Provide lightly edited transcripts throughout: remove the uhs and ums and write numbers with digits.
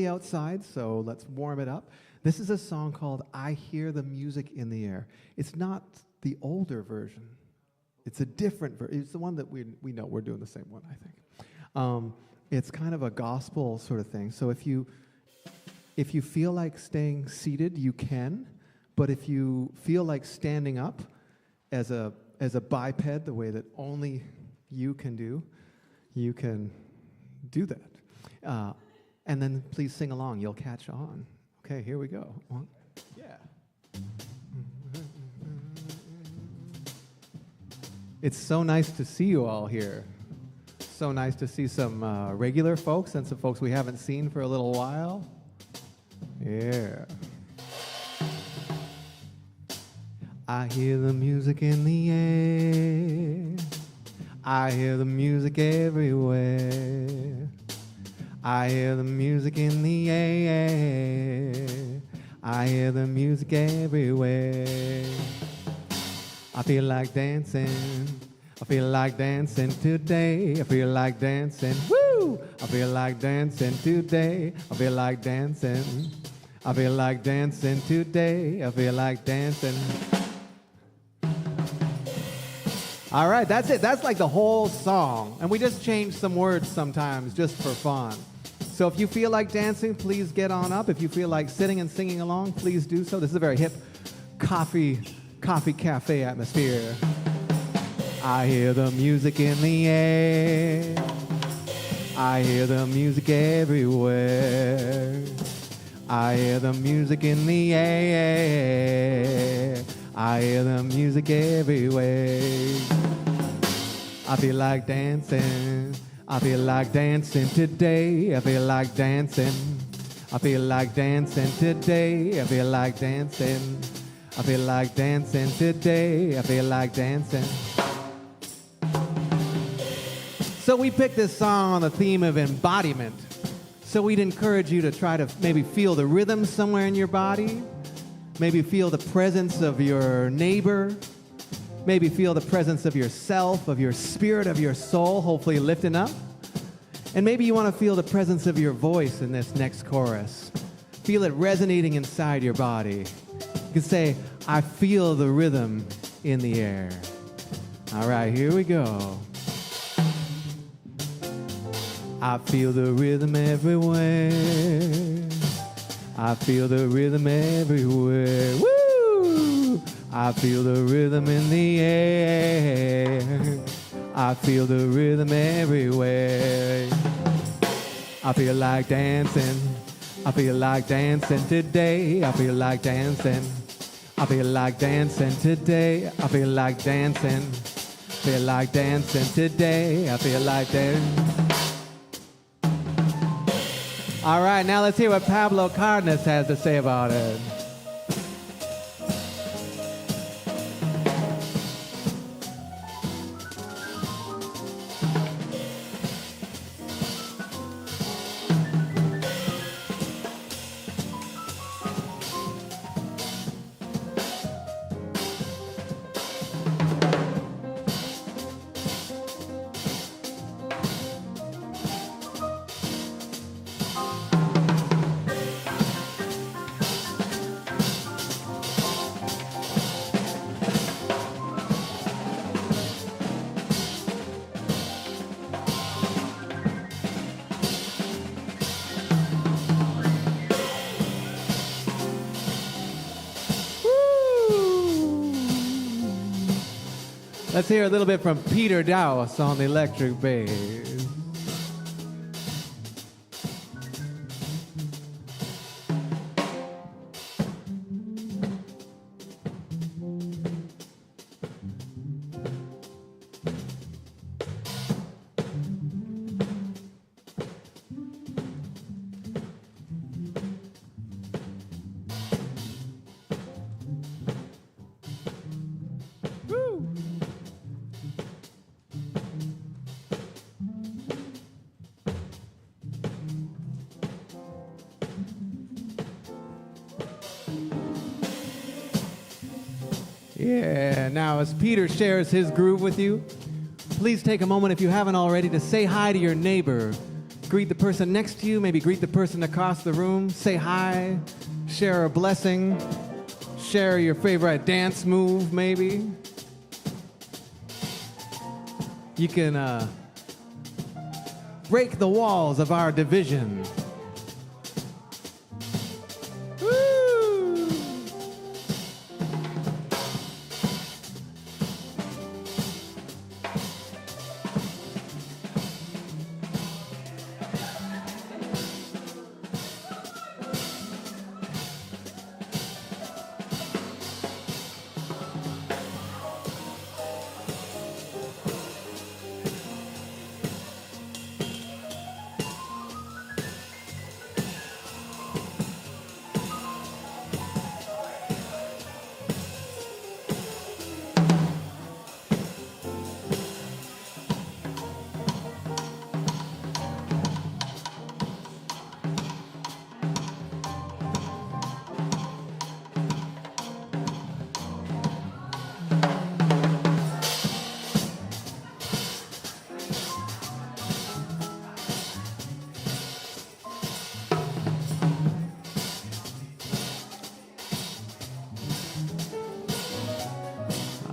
chilly outside, so let's warm it up. This is a song called I Hear the Music in the Air. It's not the older version. It's a different version. It's the one that we know. We're doing the same one, I think. It's kind of a gospel sort of thing. So if you feel like staying seated, you can. But if you feel like standing up as a biped, the way that only you can do that. And then please sing along. You'll catch on. Okay, here we go. Yeah. It's so nice to see you all here. So nice to see some regular folks and some folks we haven't seen for a little while. Yeah. I hear the music in the air. I hear the music everywhere. I hear the music in the air. I hear the music everywhere. I feel like dancing. I feel like dancing today. I feel like dancing. Woo! I feel like dancing today. I feel like dancing. I feel like dancing today. I feel like dancing. All right, that's it. That's like the whole song. And we just change some words sometimes just for fun. So if you feel like dancing, please get on up. If you feel like sitting and singing along, please do so. This is a very hip coffee cafe atmosphere. I hear the music in the air. I hear the music everywhere. I hear the music in the air. I hear the music everywhere. I feel like dancing. I feel like dancing today. I feel like dancing. I feel like dancing today. I feel like dancing. I feel like dancing today. I feel like dancing. So we picked this song on the theme of embodiment. So we'd encourage you to try to maybe feel the rhythm somewhere in your body. Maybe feel the presence of your neighbor. Maybe feel the presence of yourself, of your spirit, of your soul, hopefully lifting up. And maybe you want to feel the presence of your voice in this next chorus. Feel it resonating inside your body. You can say, I feel the rhythm in the air. All right, here we go. I feel the rhythm everywhere. I feel the rhythm everywhere. Woo! I feel the rhythm in the air. I feel the rhythm everywhere. I feel like dancing. I feel like dancing today. I feel like dancing. I feel like dancing today. I feel like dancing. Feel like dancing today. I feel like dancing. All right, now let's hear what Pablo Cardenas has to say about it. Let's hear a little bit from Peter Dowse on the electric bass. Yeah, now as Peter shares his groove with you, please take a moment, if you haven't already, to say hi to your neighbor. Greet the person next to you, maybe greet the person across the room, say hi, share a blessing, share your favorite dance move, maybe. You can break the walls of our division. Woo!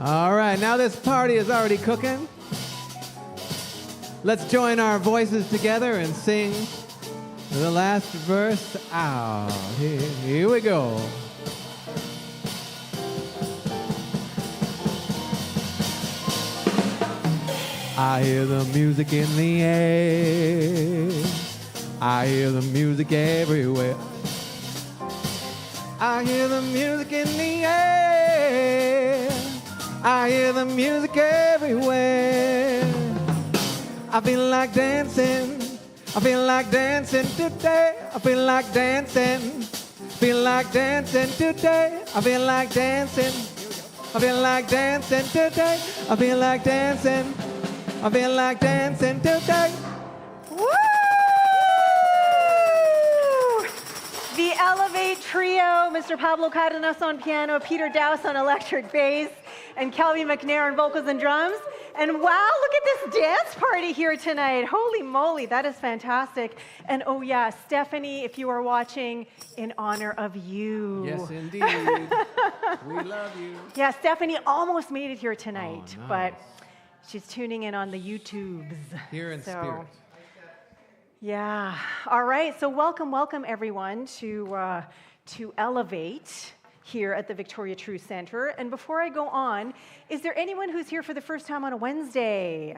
All right, now this party is already cooking. Let's join our voices together and sing the last verse out. Here we go. I hear the music in the air. I hear the music everywhere. I hear the music in the air. I hear the music everywhere. I feel like dancing. I feel like dancing today. I feel like dancing. Feel like dancing today. I feel like dancing. I feel like dancing today. I feel like dancing. I feel like dancing today. Woo! The Elevate Trio, Mr. Pablo Cardenas on piano, Peter Dowse on electric bass, and Kelby MacNayr on vocals and drums. And wow, look at this dance party here tonight. Holy moly, that is fantastic. And oh yeah, Stephanie, if you are watching, in honor of you. Yes, indeed. We love you. Yeah, Stephanie almost made it here tonight, Oh, nice. but she's tuning in on the YouTubes. Here in spirit. Yeah. All right. So welcome everyone to Elevate here at the Victoria True Center. And before I go on, is there anyone who's here for the first time on a Wednesday?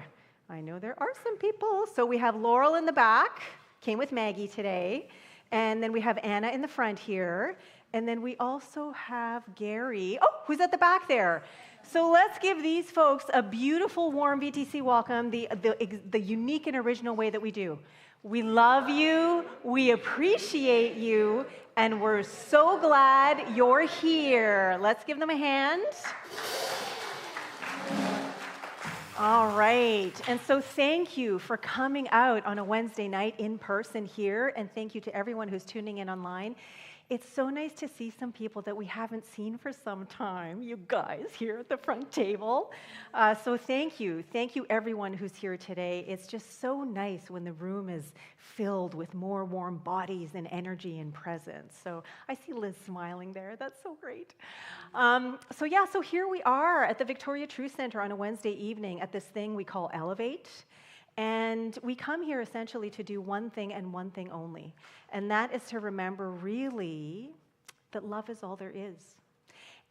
I know there are some people. So we have Laurel in the back, came with Maggie today. And then we have Anna in the front here. And then we also have Gary. Oh, who's at the back there? So let's give these folks a beautiful, warm VTC welcome, the unique and original way that we do. We love you, we appreciate you, and we're so glad you're here. Let's give them a hand. All right, and so thank you for coming out on a Wednesday night in person here, and thank you to everyone who's tuning in online. It's so nice to see some people that we haven't seen for some time, you guys here at the front table. So thank you everyone who's here today. It's just so nice when the room is filled with more warm bodies and energy and presence. So I see Liz smiling there, that's so great. So here we are at the Victoria True Center on a Wednesday evening at this thing we call Elevate. And we come here essentially to do one thing and one thing only, and that is to remember really that love is all there is.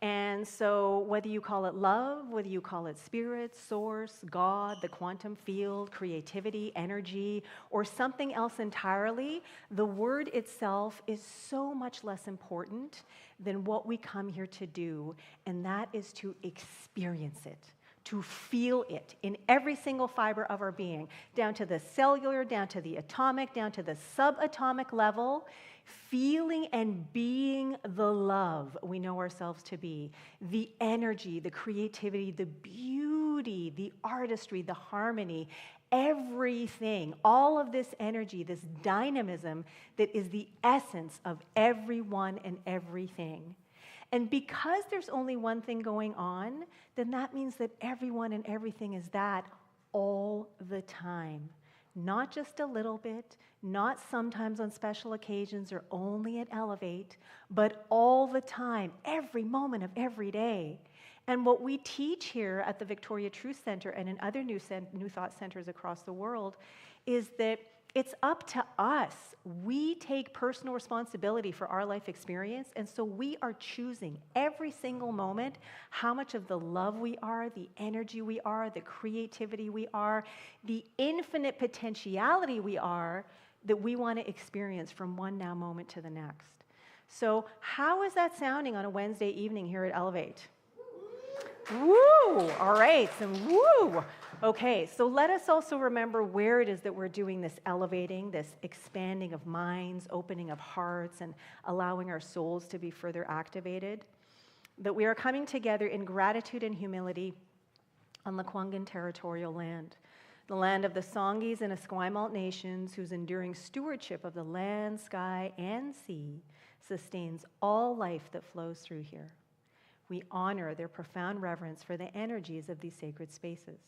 And so whether you call it love, whether you call it spirit, source, God, the quantum field, creativity, energy, or something else entirely, the word itself is so much less important than what we come here to do, and that is to experience it. To feel it in every single fiber of our being, down to the cellular, down to the atomic, down to the subatomic level, feeling and being the love we know ourselves to be, the energy, the creativity, the beauty, the artistry, the harmony, everything, all of this energy, this dynamism that is the essence of everyone and everything. And because there's only one thing going on, then that means that everyone and everything is that all the time. not just a little bit, not sometimes on special occasions or only at Elevate, but all the time, every moment of every day. And what we teach here at the Victoria Truth Center and in other New Thought centers across the world is that it's up to us. We take personal responsibility for our life experience, and so we are choosing every single moment how much of the love we are, the energy we are, the creativity we are, the infinite potentiality we are that we want to experience from one now moment to the next. So how is that sounding on a Wednesday evening here at Elevate? Woo! All right, some woo! Okay, so let us also remember where it is that we're doing this elevating, this expanding of minds, opening of hearts, and allowing our souls to be further activated. That we are coming together in gratitude and humility on Lekwungen territorial land, the land of the Songhees and Esquimalt nations whose enduring stewardship of the land, sky, and sea sustains all life that flows through here. We honor their profound reverence for the energies of these sacred spaces.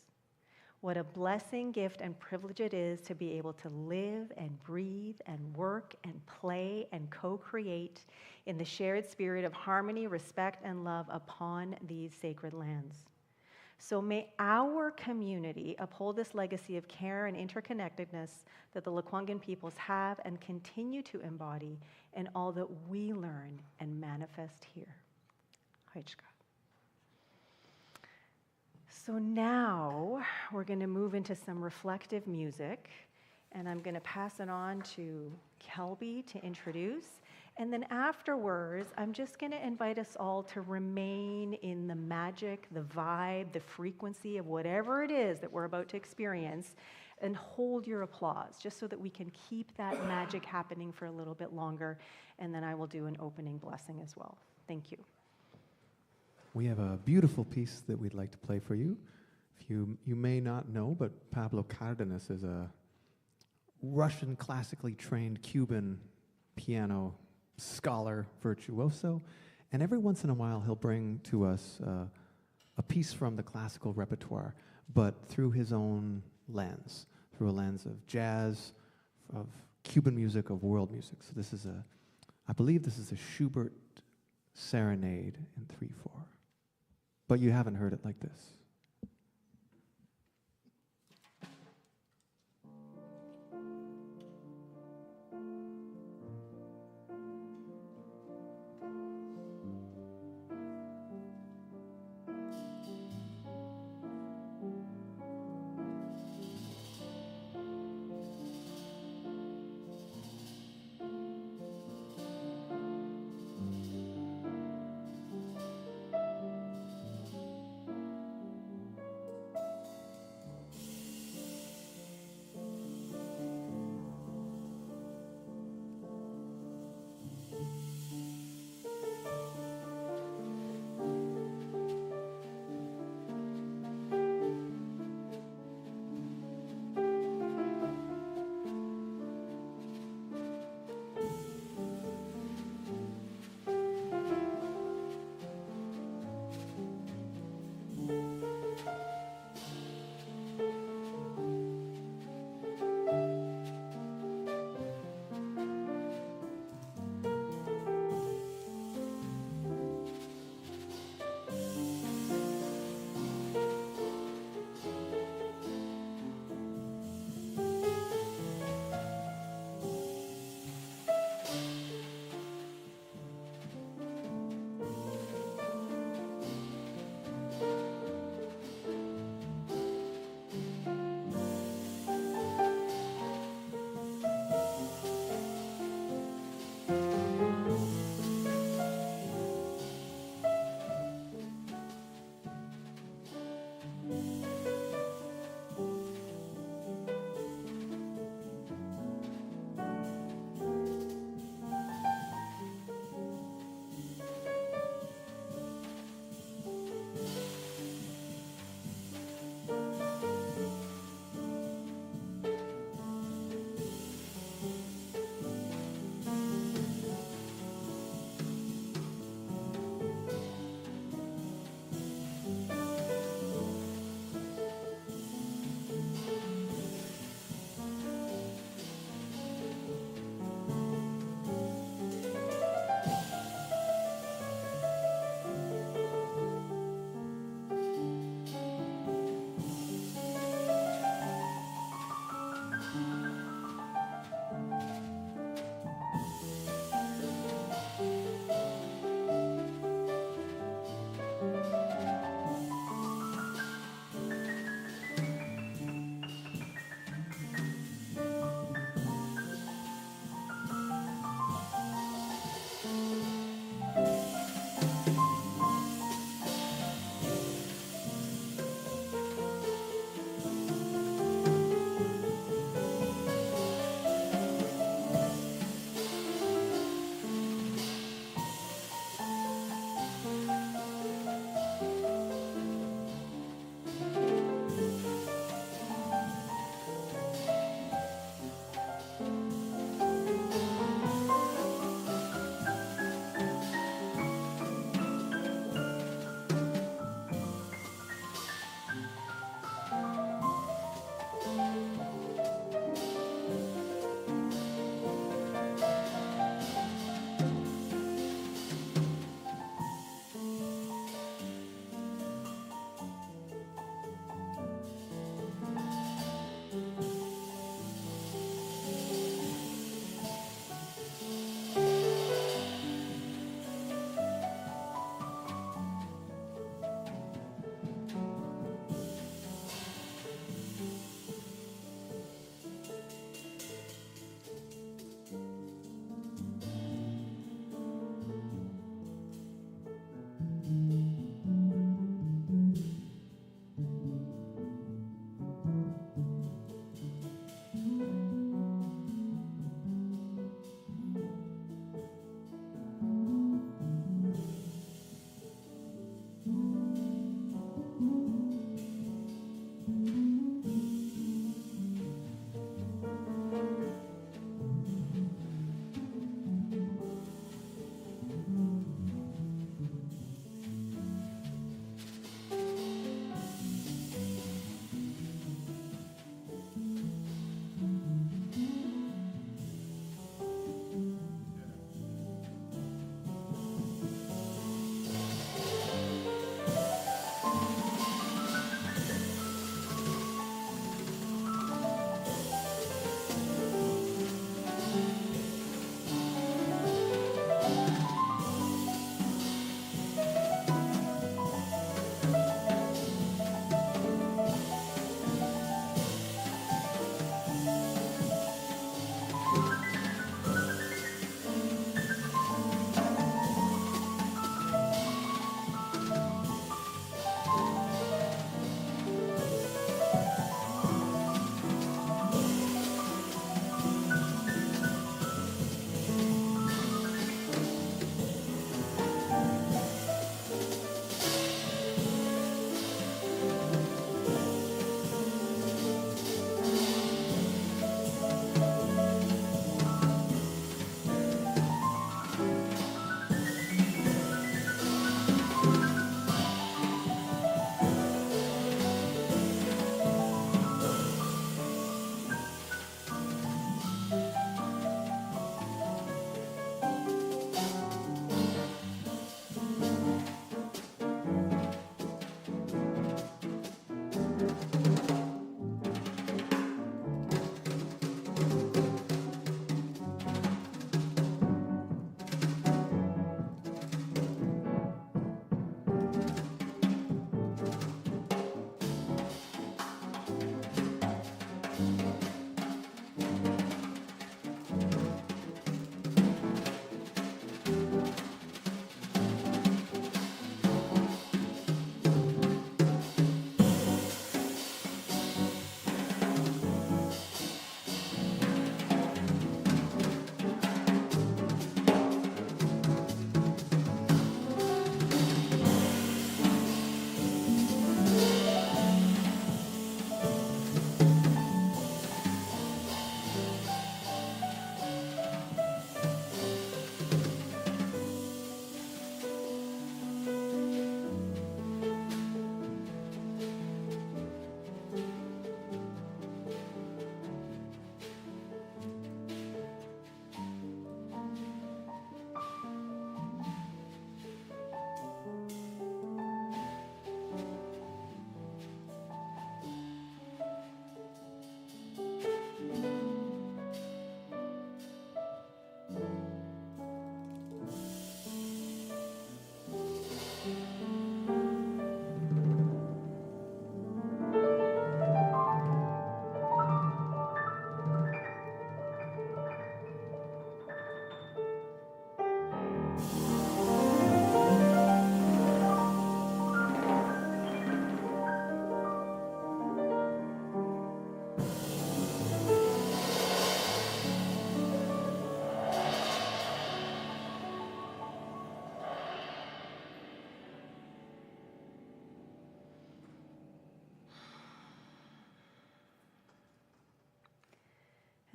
What a blessing, gift, and privilege it is to be able to live and breathe and work and play and co-create in the shared spirit of harmony, respect, and love upon these sacred lands. So may our community uphold this legacy of care and interconnectedness that the Lekwungen peoples have and continue to embody in all that we learn and manifest here. So now we're going to move into some reflective music, and I'm going to pass it on to Kelby to introduce. And then afterwards, I'm just going to invite us all to remain in the magic, the vibe, the frequency of whatever it is that we're about to experience, and hold your applause, just so that we can keep that magic happening for a little bit longer. And then I will do an opening blessing as well. Thank you. We have a beautiful piece that we'd like to play for you. You may not know, but Pablo Cardenas is a Russian classically trained Cuban piano scholar virtuoso, and every once in a while he'll bring to us a piece from the classical repertoire, but through his own lens, through a lens of jazz, of Cuban music, of world music. So this is I believe this is a Schubert Serenade in 3/4. But you haven't heard it like this.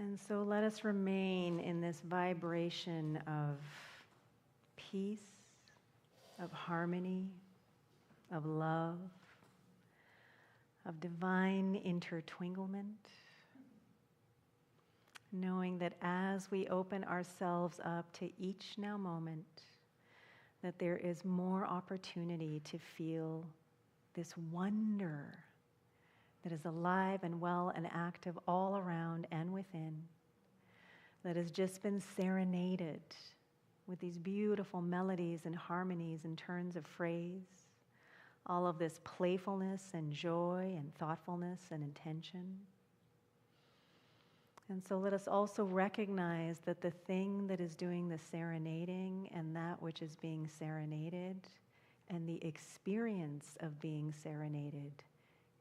And so let us remain in this vibration of peace, of harmony, of love, of divine intertwinglement, knowing that as we open ourselves up to each now moment, that there is more opportunity to feel this wonder that is alive and well and active all around and within, that has just been serenaded with these beautiful melodies and harmonies and turns of phrase, all of this playfulness and joy and thoughtfulness and intention. And so let us also recognize that the thing that is doing the serenading and that which is being serenaded and the experience of being serenaded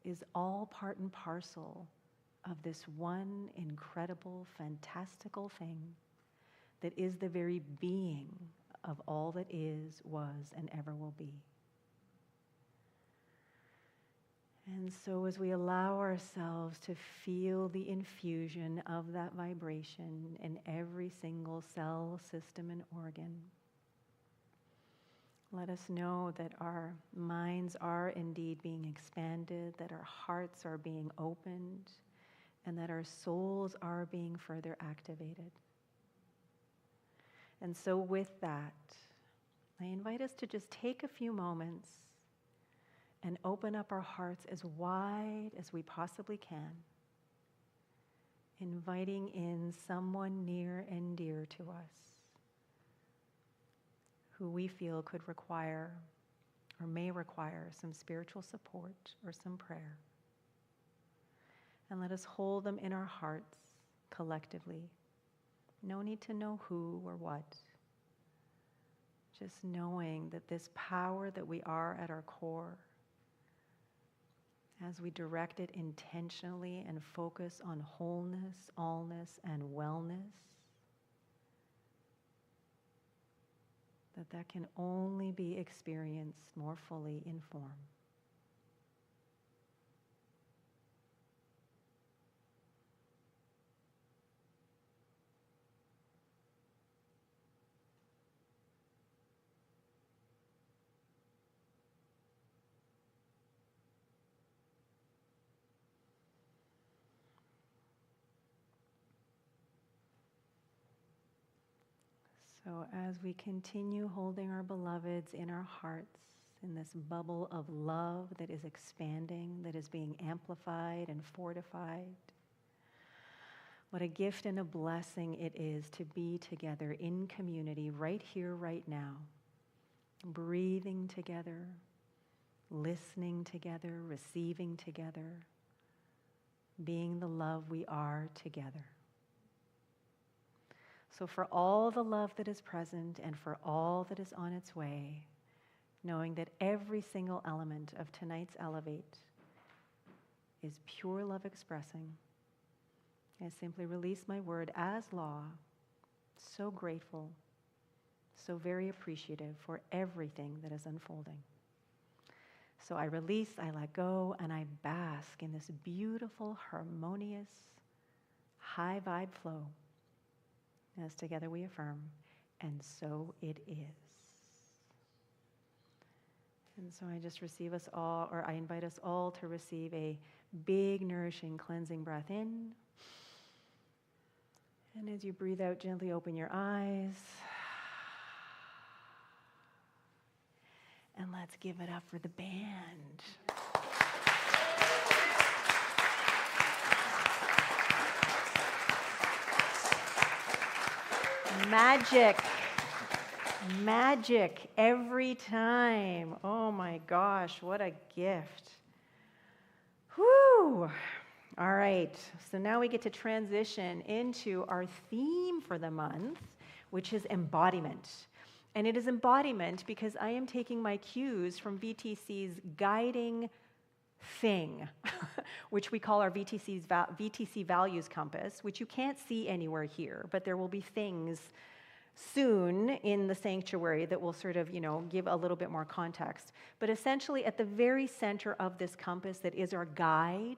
is all part and parcel of this one incredible, fantastical thing that is the very being of all that is, was, and ever will be. And so as we allow ourselves to feel the infusion of that vibration in every single cell, system, and organ, let us know that our minds are indeed being expanded, that our hearts are being opened, and that our souls are being further activated. And so with that, I invite us to just take a few moments and open up our hearts as wide as we possibly can, inviting in someone near and dear to us who we feel could require or may require some spiritual support or some prayer. And let us hold them in our hearts collectively. No need to know who or what. Just knowing that this power that we are at our core, as we direct it intentionally and focus on wholeness, allness, and wellness, that can only be experienced more fully in form. So as we continue holding our beloveds in our hearts, in this bubble of love that is expanding, that is being amplified and fortified, what a gift and a blessing it is to be together in community right here, right now, breathing together, listening together, receiving together, being the love we are together. So for all the love that is present and for all that is on its way, knowing that every single element of tonight's Elevate is pure love expressing, I simply release my word as law, so grateful, so very appreciative for everything that is unfolding. So I release, I let go, and I bask in this beautiful, harmonious, high vibe flow. As together we affirm, and so it is. And so I just receive us all, or I invite us all to receive a big, nourishing, cleansing breath in. And as you breathe out, gently open your eyes. And let's give it up for the band. Magic. Magic every time. Oh my gosh, what a gift. Whew. All right, so now we get to transition into our theme for the month, which is embodiment. And it is embodiment because I am taking my cues from VTC's guiding thing, which we call our VTC Values Compass, which you can't see anywhere here, but there will be things soon in the sanctuary that will sort of, give a little bit more context. But essentially at the very center of this compass that is our guide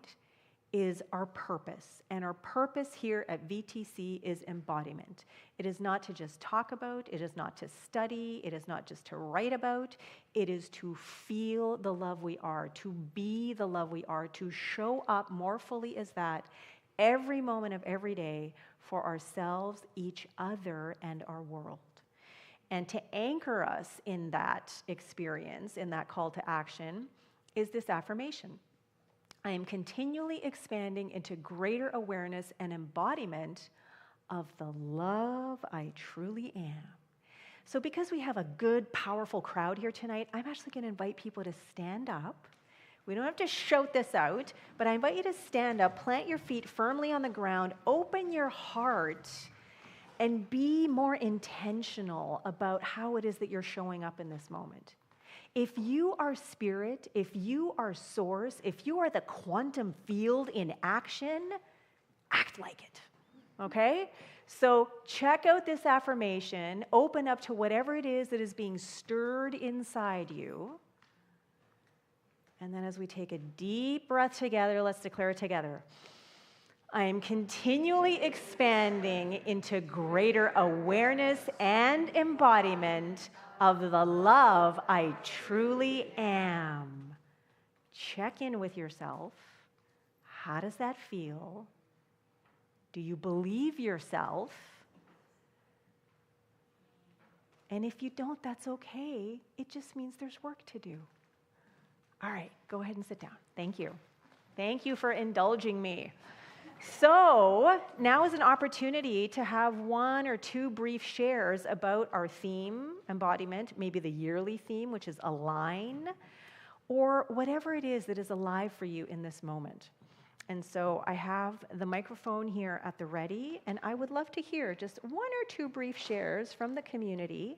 is our purpose. And our purpose here at VTC is embodiment. It is not to just talk about, it is not to study, it is not just to write about, it is to feel the love we are, to be the love we are, to show up more fully as that every moment of every day for ourselves, each other, and our world. And to anchor us in that experience, in that call to action, is this affirmation. I am continually expanding into greater awareness and embodiment of the love I truly am. So because we have a good, powerful crowd here tonight, I'm actually going to invite people to stand up. We don't have to shout this out, but I invite you to stand up, plant your feet firmly on the ground, open your heart, and be more intentional about how it is that you're showing up in this moment. If you are spirit, if you are source, if you are the quantum field in action, act like it, okay? So check out this affirmation, open up to whatever it is that is being stirred inside you. And then as we take a deep breath together, let's declare it together. I am continually expanding into greater awareness and embodiment of the love I truly am. Check in with yourself. How does that feel? Do you believe yourself? And if you don't, that's okay. It just means there's work to do. All right, go ahead and sit down. Thank you. Thank you for indulging me. So now is an opportunity to have 1 or 2 brief shares about our theme, embodiment, maybe the yearly theme, which is align, or whatever it is that is alive for you in this moment. And so I have the microphone here at the ready, and I would love to hear just 1 or 2 brief shares from the community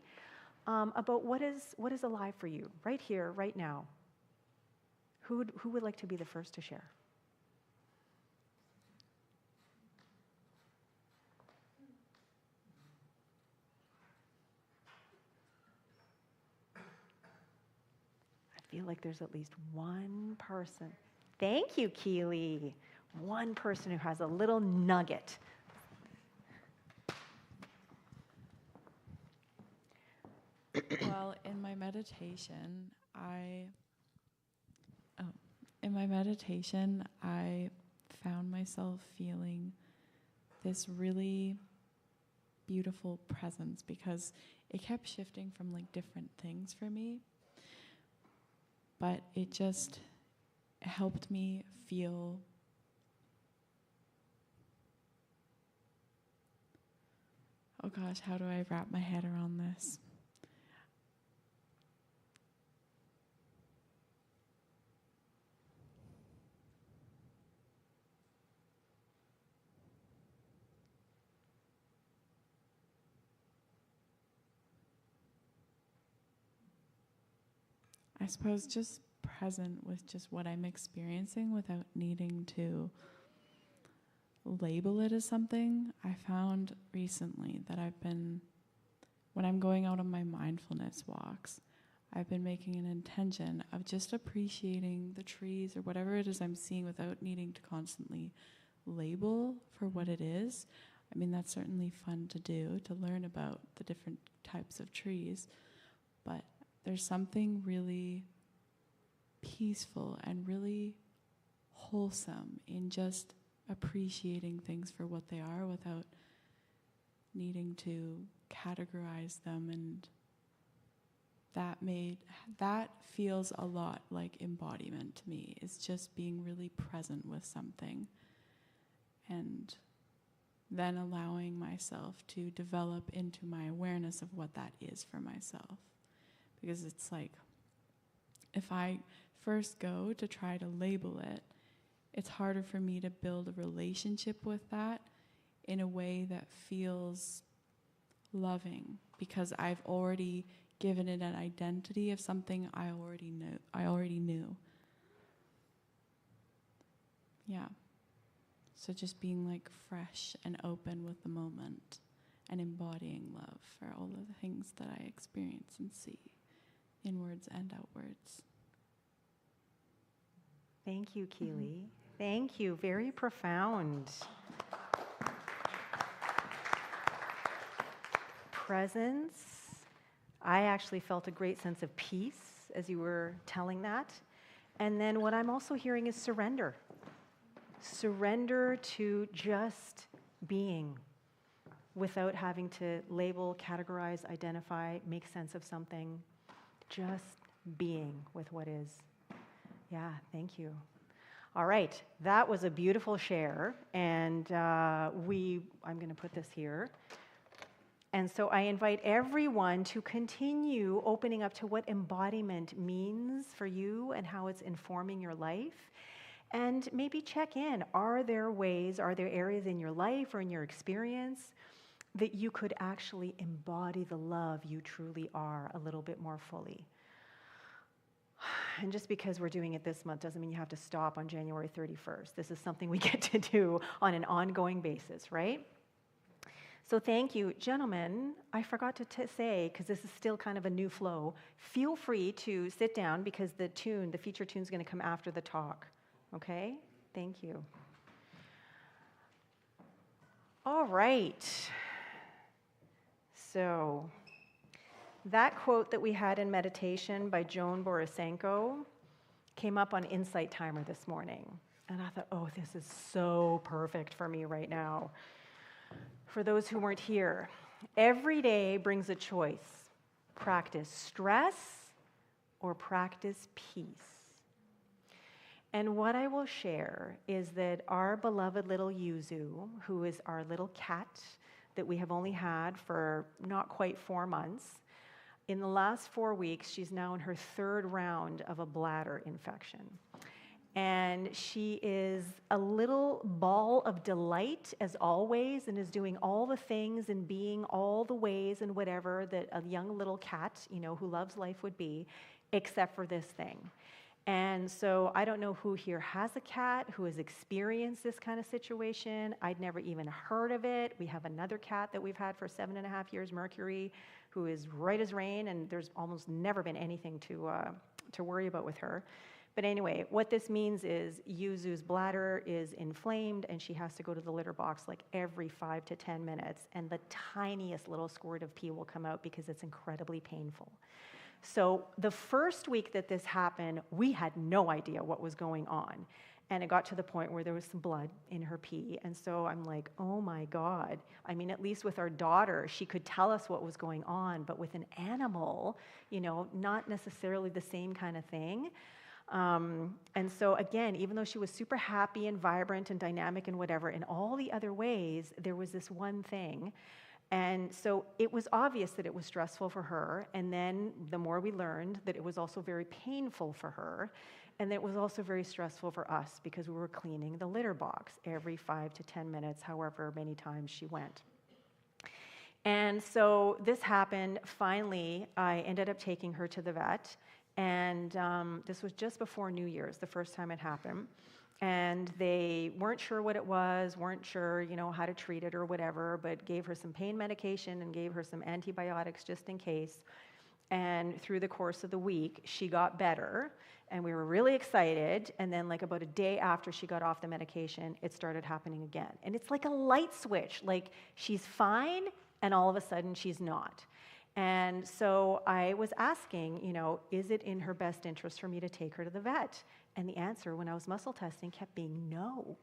about what is alive for you right here, right now. Who would like to be the first to share? I feel like there's at least one person. Thank you, Keely. One person who has a little nugget. Well, in my meditation, I found myself feeling this really beautiful presence because it kept shifting from like different things for me. But it just helped me feel oh gosh, how do I wrap my head around this? I suppose just present with just what I'm experiencing without needing to label it as something. I found recently that when I'm going out on my mindfulness walks, I've been making an intention of just appreciating the trees or whatever it is I'm seeing without needing to constantly label for what it is. I mean, that's certainly fun to do, to learn about the different types of trees, but there's something really peaceful and really wholesome in just appreciating things for what they are without needing to categorize them, and that feels a lot like embodiment to me. It's just being really present with something and then allowing myself to develop into my awareness of what that is for myself. Because it's like, if I first go to try to label it, it's harder for me to build a relationship with that in a way that feels loving, because I've already given it an identity of something I already knew. Yeah. So just being like fresh and open with the moment and embodying love for all of the things that I experience and see, inwards and outwards. Thank you, Keely. Thank you. Very profound. Presence. I actually felt a great sense of peace as you were telling that. And then what I'm also hearing is surrender. Surrender to just being without having to label, categorize, identify, make sense of something. Just being with what is. Yeah, thank you. All right, that was a beautiful share, and I'm going to put this here. And so I invite everyone to continue opening up to what embodiment means for you and how it's informing your life. And maybe check in. Are there areas in your life or in your experience that you could actually embody the love you truly are a little bit more fully? And just because we're doing it this month doesn't mean you have to stop on January 31st. This is something we get to do on an ongoing basis, right? So thank you. Gentlemen, I forgot to say, because this is still kind of a new flow, feel free to sit down because the feature tune is going to come after the talk. Okay? Thank you. All right. So that quote that we had in meditation by Joan Borisenko came up on Insight Timer this morning. And I thought, oh, this is so perfect for me right now. For those who weren't here, every day brings a choice. Practice stress or practice peace. And what I will share is that our beloved little Yuzu, who is our little cat that we have only had for not quite 4 months, in the last 4 weeks, she's now in her 3rd round of a bladder infection. And she is a little ball of delight, as always, and is doing all the things and being all the ways and whatever that a young little cat, who loves life would be, except for this thing. And so I don't know who here has a cat who has experienced this kind of situation. I'd never even heard of it. We have another cat that we've had for 7.5 years, Mercury, who is right as rain, and there's almost never been anything to worry about with her. But anyway, what this means is Yuzu's bladder is inflamed, and she has to go to the litter box like every 5 to 10 minutes, and the tiniest little squirt of pee will come out because it's incredibly painful. So the first week that this happened, we had no idea what was going on. And it got to the point where there was some blood in her pee. And so I'm like, oh my God. I mean, at least with our daughter, she could tell us what was going on, but with an animal, not necessarily the same kind of thing. And so again, even though she was super happy and vibrant and dynamic and whatever, in all the other ways, there was this one thing. And so it was obvious that it was stressful for her. And then the more we learned that it was also very painful for her. And that it was also very stressful for us because we were cleaning the litter box every 5 to 10 minutes, however many times she went. And so this happened. Finally, I ended up taking her to the vet. And this was just before New Year's, the first time it happened. And they weren't sure what it was, weren't sure, how to treat it or whatever, but gave her some pain medication and gave her some antibiotics just in case. And through the course of the week, she got better, and we were really excited. And then about a day after she got off the medication, it started happening again. And it's like a light switch, like she's fine, and all of a sudden she's not. And so I was asking, is it in her best interest for me to take her to the vet? And the answer, when I was muscle testing, kept being no.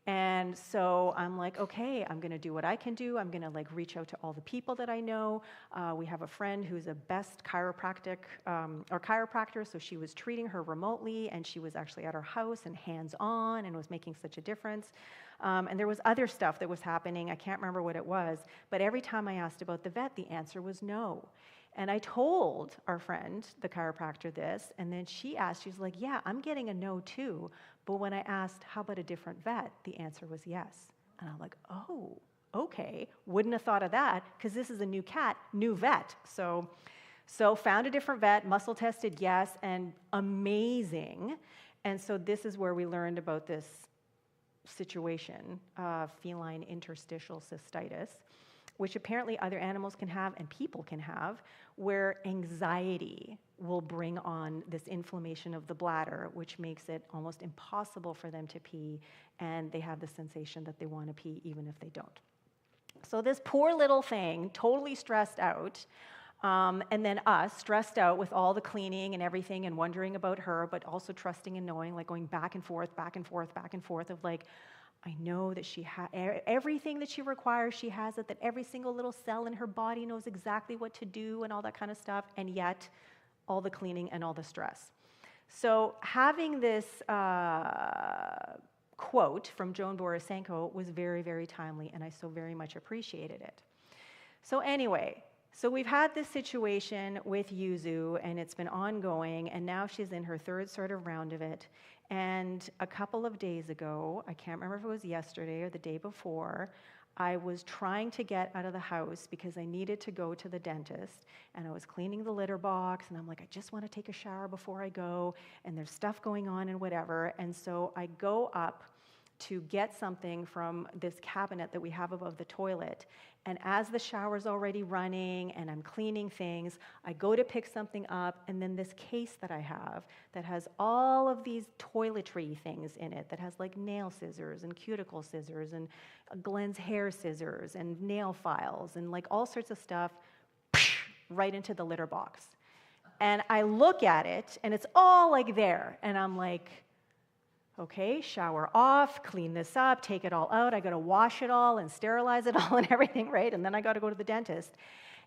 And so I'm like, okay, I'm going to do what I can do. I'm going to reach out to all the people that I know. We have a friend who's a best chiropractor, so she was treating her remotely, and she was actually at her house and hands-on and was making such a difference. And there was other stuff that was happening. I can't remember what it was. But every time I asked about the vet, the answer was no. And I told our friend, the chiropractor, this, and then she asked, she's like, yeah, I'm getting a no too. But when I asked, how about a different vet, the answer was yes. And I'm like, oh, okay. Wouldn't have thought of that, because this is a new cat, new vet. So found a different vet, muscle tested, yes, and amazing. And so this is where we learned about this situation, feline interstitial cystitis, which apparently other animals can have and people can have, where anxiety will bring on this inflammation of the bladder, which makes it almost impossible for them to pee, and they have the sensation that they want to pee even if they don't. So this poor little thing, totally stressed out, and then us, stressed out with all the cleaning and everything and wondering about her, but also trusting and knowing, like going back and forth, back and forth, back and forth of like, I know that she has everything that she requires, she has it, that every single little cell in her body knows exactly what to do and all that kind of stuff, and yet all the cleaning and all the stress. So having this quote from Joan Borisenko was very, very timely, and I so very much appreciated it. So anyway, so we've had this situation with Yuzu, and it's been ongoing, and now she's in her third sort of round of it. And a couple of days ago, I can't remember if it was yesterday or the day before, I was trying to get out of the house because I needed to go to the dentist, and I was cleaning the litter box, and I'm like, I just want to take a shower before I go, and there's stuff going on and whatever. And so I go up to get something from this cabinet that we have above the toilet. And as the shower's already running and I'm cleaning things, I go to pick something up, and then this case that I have that has all of these toiletry things in it, that has like nail scissors and cuticle scissors and Glenn's hair scissors and nail files and like all sorts of stuff, right into the litter box. And I look at it, and it's all like there, and I'm like, okay, shower off, clean this up, take it all out. I got to wash it all and sterilize it all and everything, right? And then I got to go to the dentist.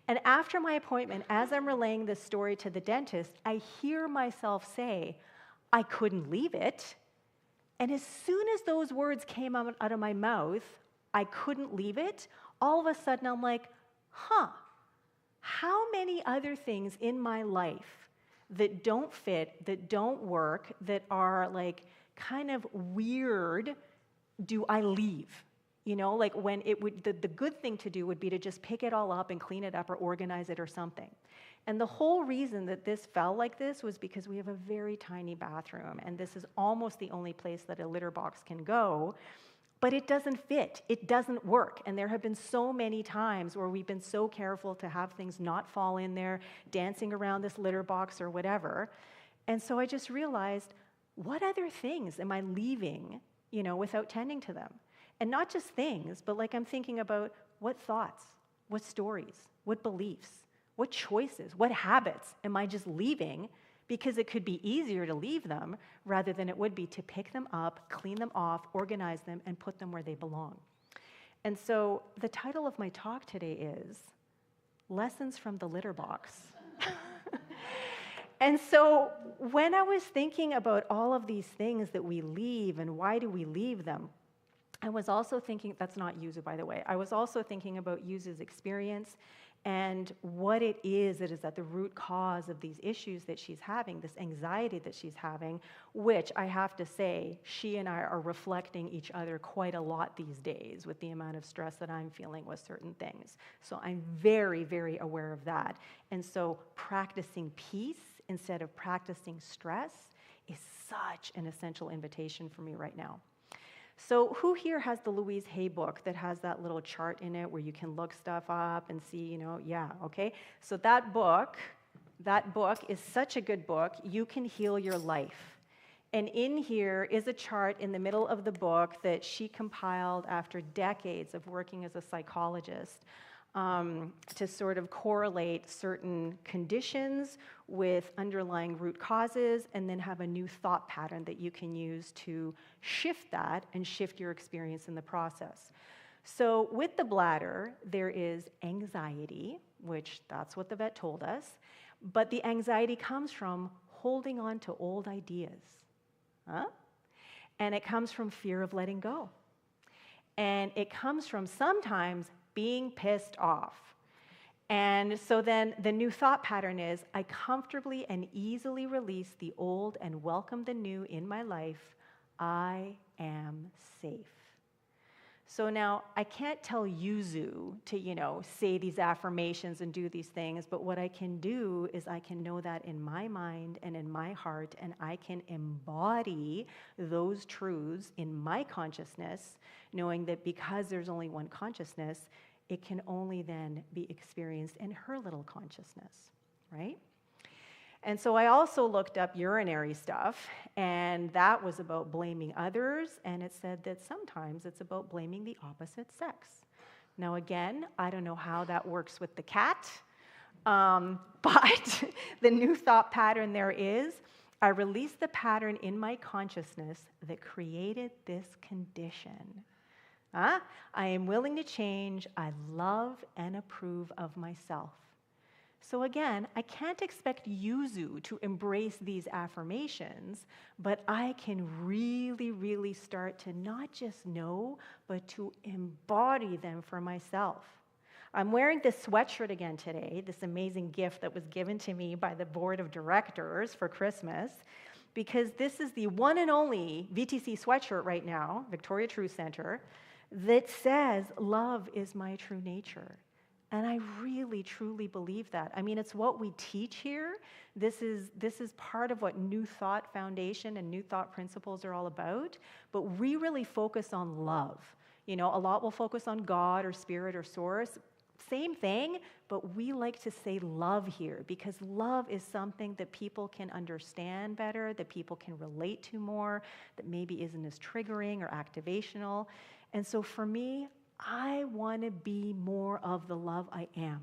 And after my appointment, as I'm relaying this story to the dentist, I hear myself say, I couldn't leave it. And as soon as those words came out of my mouth, I couldn't leave it, all of a sudden I'm like, how many other things in my life that don't fit, that don't work, that are like kind of weird, do I leave? You know, like when it would, the good thing to do would be to just pick it all up and clean it up or organize it or something. And the whole reason that this felt like this was because we have a very tiny bathroom, and this is almost the only place that a litter box can go, but it doesn't fit, it doesn't work. And there have been so many times where we've been so careful to have things not fall in there, dancing around this litter box or whatever. And so I just realized, what other things am I leaving, you know, without tending to them? And not just things, but like I'm thinking about what thoughts, what stories, what beliefs, what choices, what habits am I just leaving because it could be easier to leave them rather than it would be to pick them up, clean them off, organize them, and put them where they belong. And so the title of my talk today is Lessons from the Litter Box. And so when I was thinking about all of these things that we leave and why do we leave them, I was also thinking, that's not Yuzu, by the way, I was also thinking about Yuzu's experience and what it is that is at the root cause of these issues that she's having, this anxiety that she's having, which I have to say, she and I are reflecting each other quite a lot these days with the amount of stress that I'm feeling with certain things. So I'm very, very aware of that. And so practicing peace instead of practicing stress is such an essential invitation for me right now. So who here has the Louise Hay book that has that little chart in it where you can look stuff up and see, you know, yeah, okay. So that book is such a good book, You Can Heal Your Life. And in here is a chart in the middle of the book that she compiled after decades of working as a psychologist to sort of correlate certain conditions with underlying root causes and then have a new thought pattern that you can use to shift that and shift your experience in the process. So with the bladder, there is anxiety, which that's what the vet told us, but the anxiety comes from holding on to old ideas. And it comes from fear of letting go. And it comes from sometimes being pissed off. And so then the new thought pattern is, I comfortably and easily release the old and welcome the new in my life. I am safe. So now I can't tell Yuzu to, you know, say these affirmations and do these things, but what I can do is I can know that in my mind and in my heart, and I can embody those truths in my consciousness, knowing that because there's only one consciousness, it can only then be experienced in her little consciousness, right? And so I also looked up urinary stuff, and that was about blaming others, and it said that sometimes it's about blaming the opposite sex. Now again, I don't know how that works with the cat, but the new thought pattern there is, I released the pattern in my consciousness that created this condition. I am willing to change. I love and approve of myself. So again, I can't expect Yuzu to embrace these affirmations, but I can really, really start to not just know, but to embody them for myself. I'm wearing this sweatshirt again today, this amazing gift that was given to me by the board of directors for Christmas, because this is the one and only VTC sweatshirt right now, Victoria Truth Center, that says, love is my true nature. And I really, truly believe that. I mean, it's what we teach here. This is part of what New Thought Foundation and New Thought Principles are all about. But we really focus on love. You know, a lot will focus on God or spirit or source. Same thing, but we like to say love here because love is something that people can understand better, that people can relate to more, that maybe isn't as triggering or activational. And so for me, I want to be more of the love I am.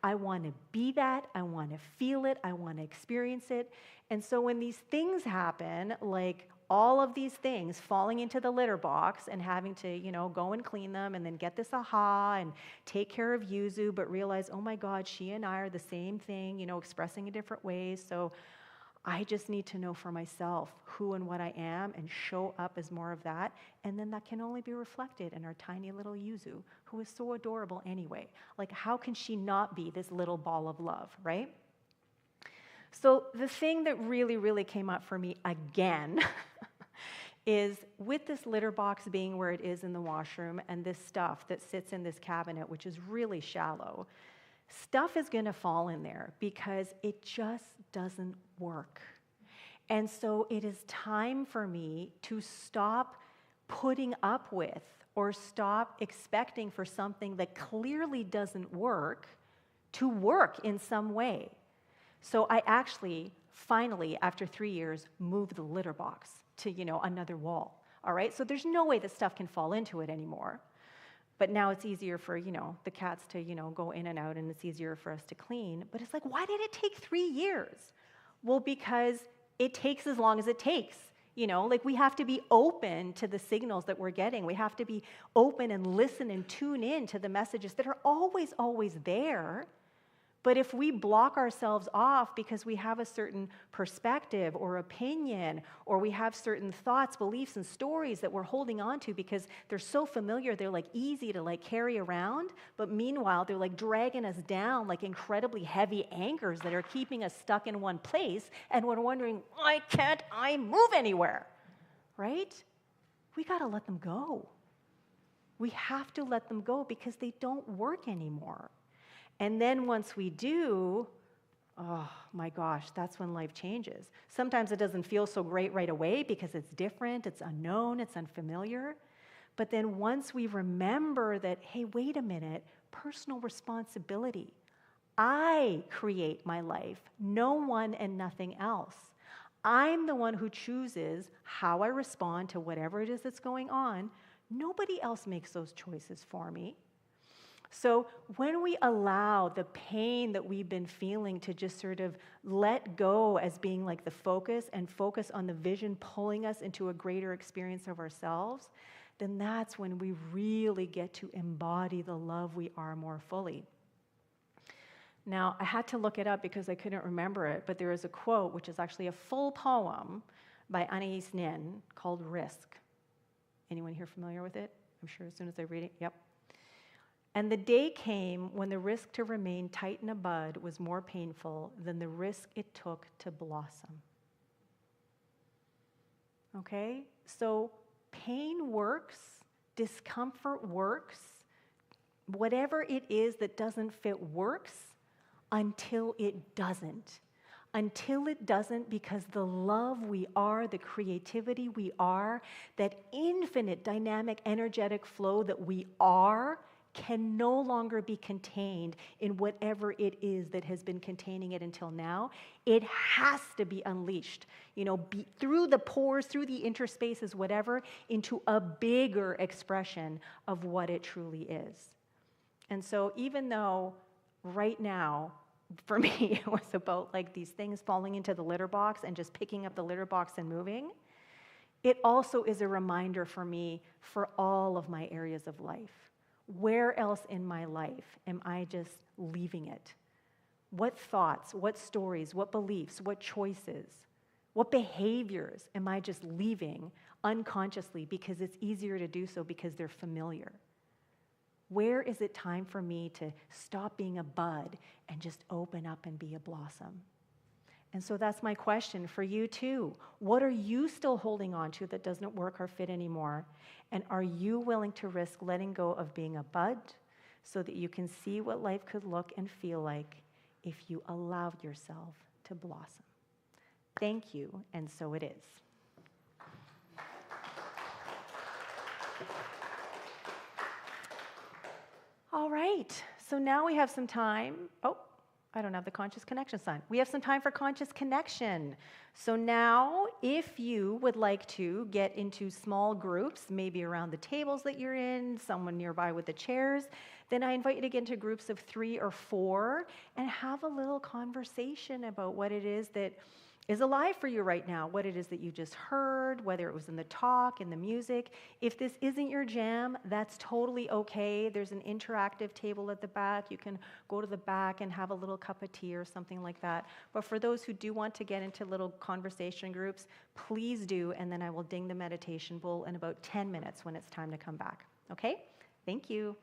I want to be that. I want to feel it. I want to experience it. And so when these things happen, like all of these things falling into the litter box and having to, you know, go and clean them and then get this aha and take care of Yuzu, but realize, oh my God, she and I are the same thing, you know, expressing in different ways. So I just need to know for myself who and what I am and show up as more of that. And then that can only be reflected in our tiny little Yuzu, who is so adorable anyway. Like, how can she not be this little ball of love, right? So the thing that really, really came up for me again is with this litter box being where it is in the washroom and this stuff that sits in this cabinet, which is really shallow, stuff is going to fall in there because it just doesn't work. And so it is time for me to stop putting up with or stop expecting for something that clearly doesn't work to work in some way. So I actually, finally, after 3 years, moved the litter box to, you know, another wall, all right? So there's no way that stuff can fall into it anymore. But now it's easier for, you know, the cats to, you know, go in and out, and it's easier for us to clean. But it's like, why did it take 3 years? Well, because it takes as long as it takes. You know, like we have to be open to the signals that we're getting. We have to be open and listen and tune in to the messages that are always, always there. But if we block ourselves off because we have a certain perspective or opinion, or we have certain thoughts, beliefs, and stories that we're holding on to because they're so familiar, they're like easy to like carry around, but meanwhile, they're like dragging us down like incredibly heavy anchors that are keeping us stuck in one place, and we're wondering, why can't I move anywhere, right? We gotta let them go. We have to let them go because they don't work anymore. And then once we do, oh my gosh, that's when life changes. Sometimes it doesn't feel so great right away because it's different, it's unknown, it's unfamiliar. But then once we remember that, hey, wait a minute, personal responsibility. I create my life, no one and nothing else. I'm the one who chooses how I respond to whatever it is that's going on. Nobody else makes those choices for me. So when we allow the pain that we've been feeling to just sort of let go as being like the focus and focus on the vision pulling us into a greater experience of ourselves, then that's when we really get to embody the love we are more fully. Now, I had to look it up because I couldn't remember it, but there is a quote, which is actually a full poem by Anais Nin called Risk. Anyone here familiar with it? I'm sure as soon as I read it, yep. And the day came when the risk to remain tight in a bud was more painful than the risk it took to blossom. Okay? So pain works, discomfort works, whatever it is that doesn't fit works until it doesn't. Until it doesn't, because the love we are, the creativity we are, that infinite dynamic energetic flow that we are, can no longer be contained in whatever it is that has been containing it until now. It has to be unleashed, through the pores, through the interspaces, whatever, into a bigger expression of what it truly is. And so even though right now, for me, it was about like these things falling into the litter box and just picking up the litter box and moving, it also is a reminder for me for all of my areas of life. Where else in my life am I just leaving it? What thoughts, what stories, what beliefs, what choices, what behaviors am I just leaving unconsciously because it's easier to do so because they're familiar? Where is it time for me to stop being a bud and just open up and be a blossom? And so that's my question for you too. What are you still holding on to that doesn't work or fit anymore? And are you willing to risk letting go of being a bud so that you can see what life could look and feel like if you allowed yourself to blossom? Thank you, and so it is. All right, so now we have some time. Oh, I don't have the conscious connection sign. We have some time for conscious connection. So now, if you would like to get into small groups, maybe around the tables that you're in, someone nearby with the chairs, then I invite you to get into groups of 3 or 4 and have a little conversation about what it is that is alive for you right now, what it is that you just heard, whether it was in the talk, in the music. If this isn't your jam, that's totally okay. There's an interactive table at the back. You can go to the back and have a little cup of tea or something like that. But for those who do want to get into little conversation groups, please do, and then I will ding the meditation bowl in about 10 minutes when it's time to come back. Okay? Thank you.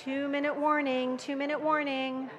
2-minute warning, 2-minute warning.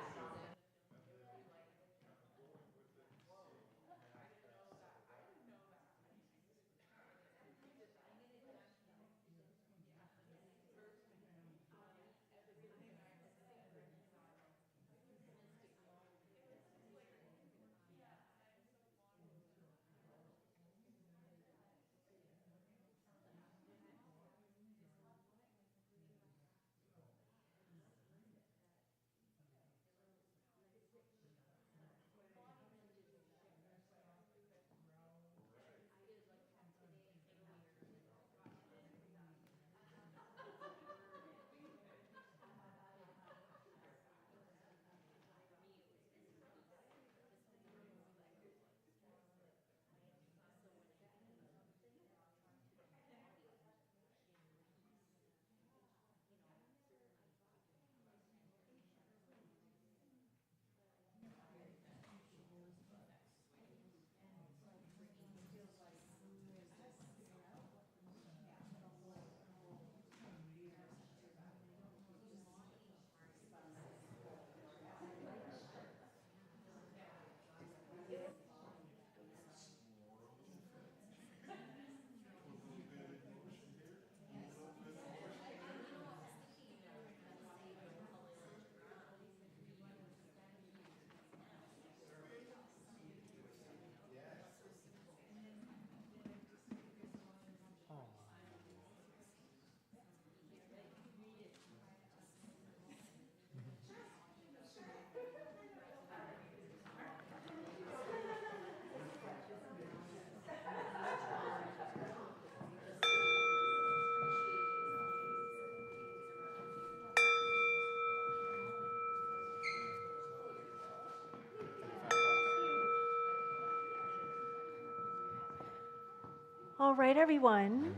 All right, everyone.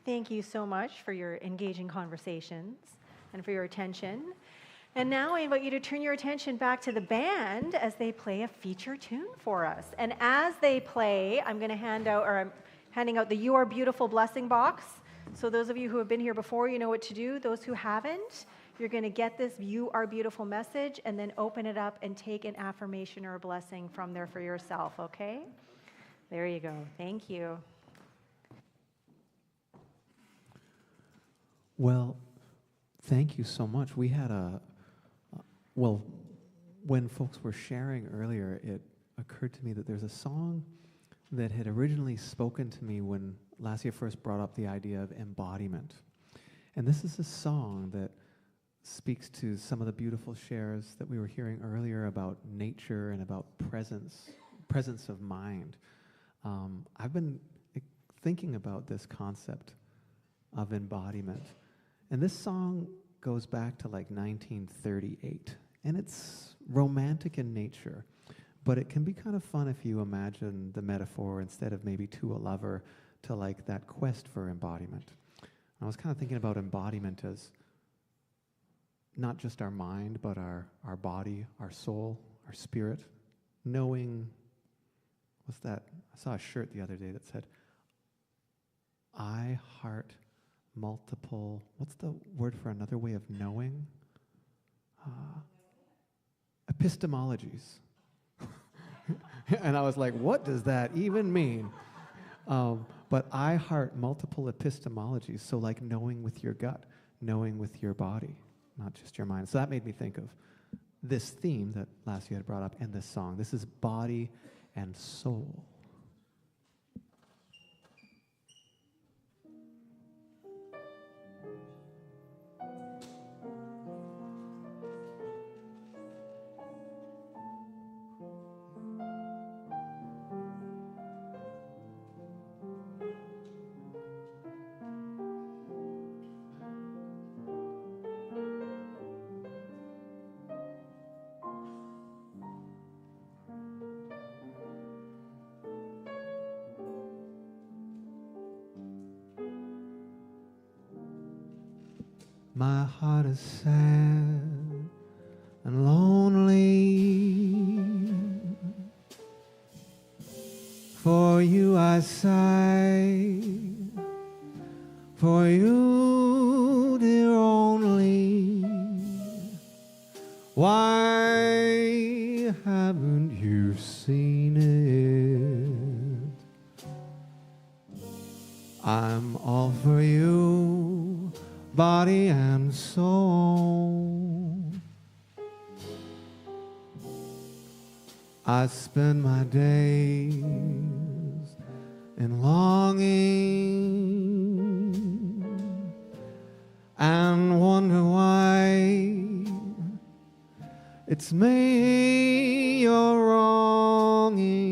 Thank you so much for your engaging conversations and for your attention. And now I invite you to turn your attention back to the band as they play a feature tune for us. And as they play, I'm handing out the You Are Beautiful blessing box. So those of you who have been here before, you know what to do. Those who haven't, you're going to get this You Are Beautiful message and then open it up and take an affirmation or a blessing from there for yourself, okay? There you go. Thank you. Well, thank you so much. We had when folks were sharing earlier, it occurred to me that there's a song that had originally spoken to me when Lesia first brought up the idea of embodiment. And this is a song that speaks to some of the beautiful shares that we were hearing earlier about nature and about presence of mind. I've been thinking about this concept of embodiment. And this song goes back to like 1938. And it's romantic in nature, but it can be kind of fun if you imagine the metaphor instead of maybe to a lover to like that quest for embodiment. I was kind of thinking about embodiment as not just our mind, but our body, our soul, our spirit, knowing, what's that? I saw a shirt the other day that said, I heart multiple, what's the word for another way of knowing? Epistemologies. And I was like, what does that even mean? But I heart multiple epistemologies, so like knowing with your gut, knowing with your body, not just your mind. So that made me think of this theme that Lesia had brought up in this song. This is body and soul. My heart is sad and lonely. For you I sigh, for you, dear only. Why haven't you seen it? I'm all for you, body and soul. I spend my days in longing and wonder why it's me you're wronging.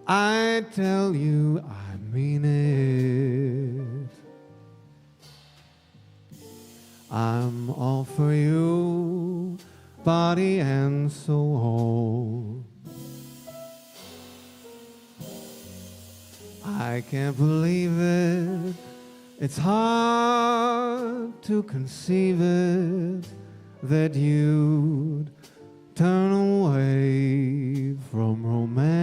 I tell you I mean it. I'm all for you, body and soul. I can't believe it. It's hard to conceive it that you'd turn away from romance.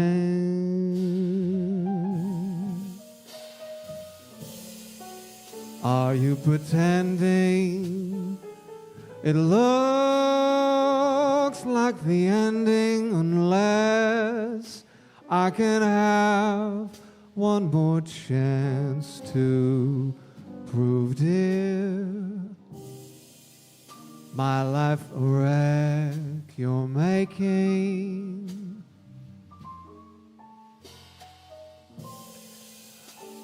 Are you pretending it looks like the ending unless I can have one more chance to prove, dear, my life a wreck you're making?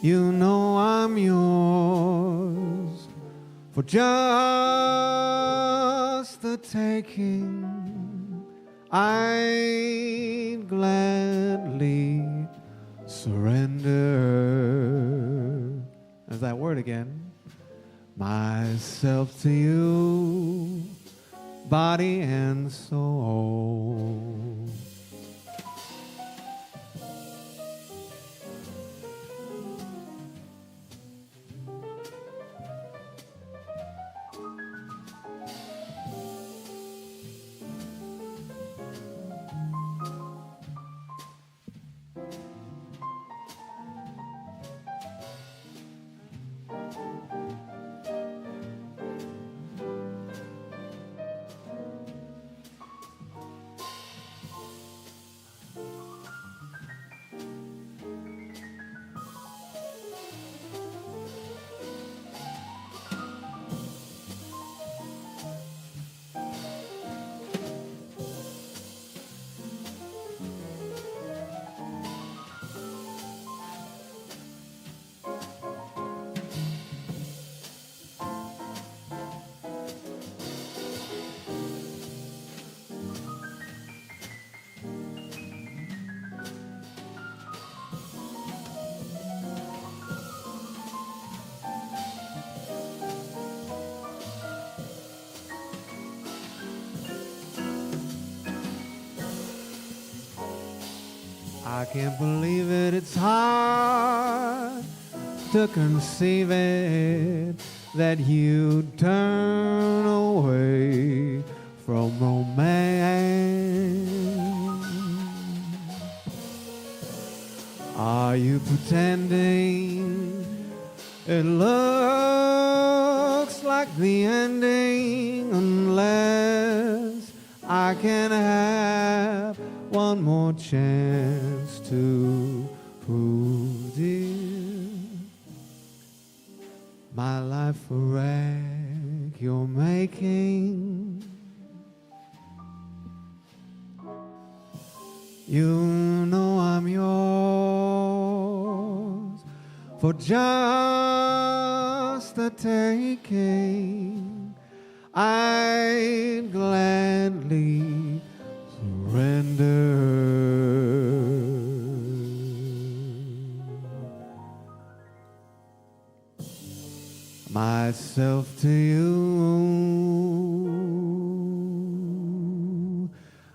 You know I'm yours for just the taking. I'd gladly surrender. There's that word again. Myself to you, body and soul. I can't believe it, it's hard to conceive it that you turn away from romance. Are you pretending it looks like the ending unless I can have one more chance to prove, dear, my life a wreck you're making? You know I'm yours for just the taking. I'd gladly surrender. Myself to you,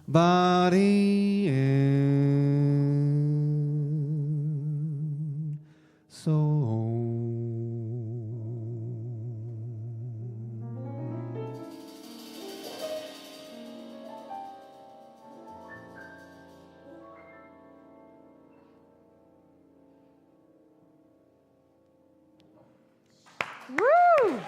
body and soul. Woo!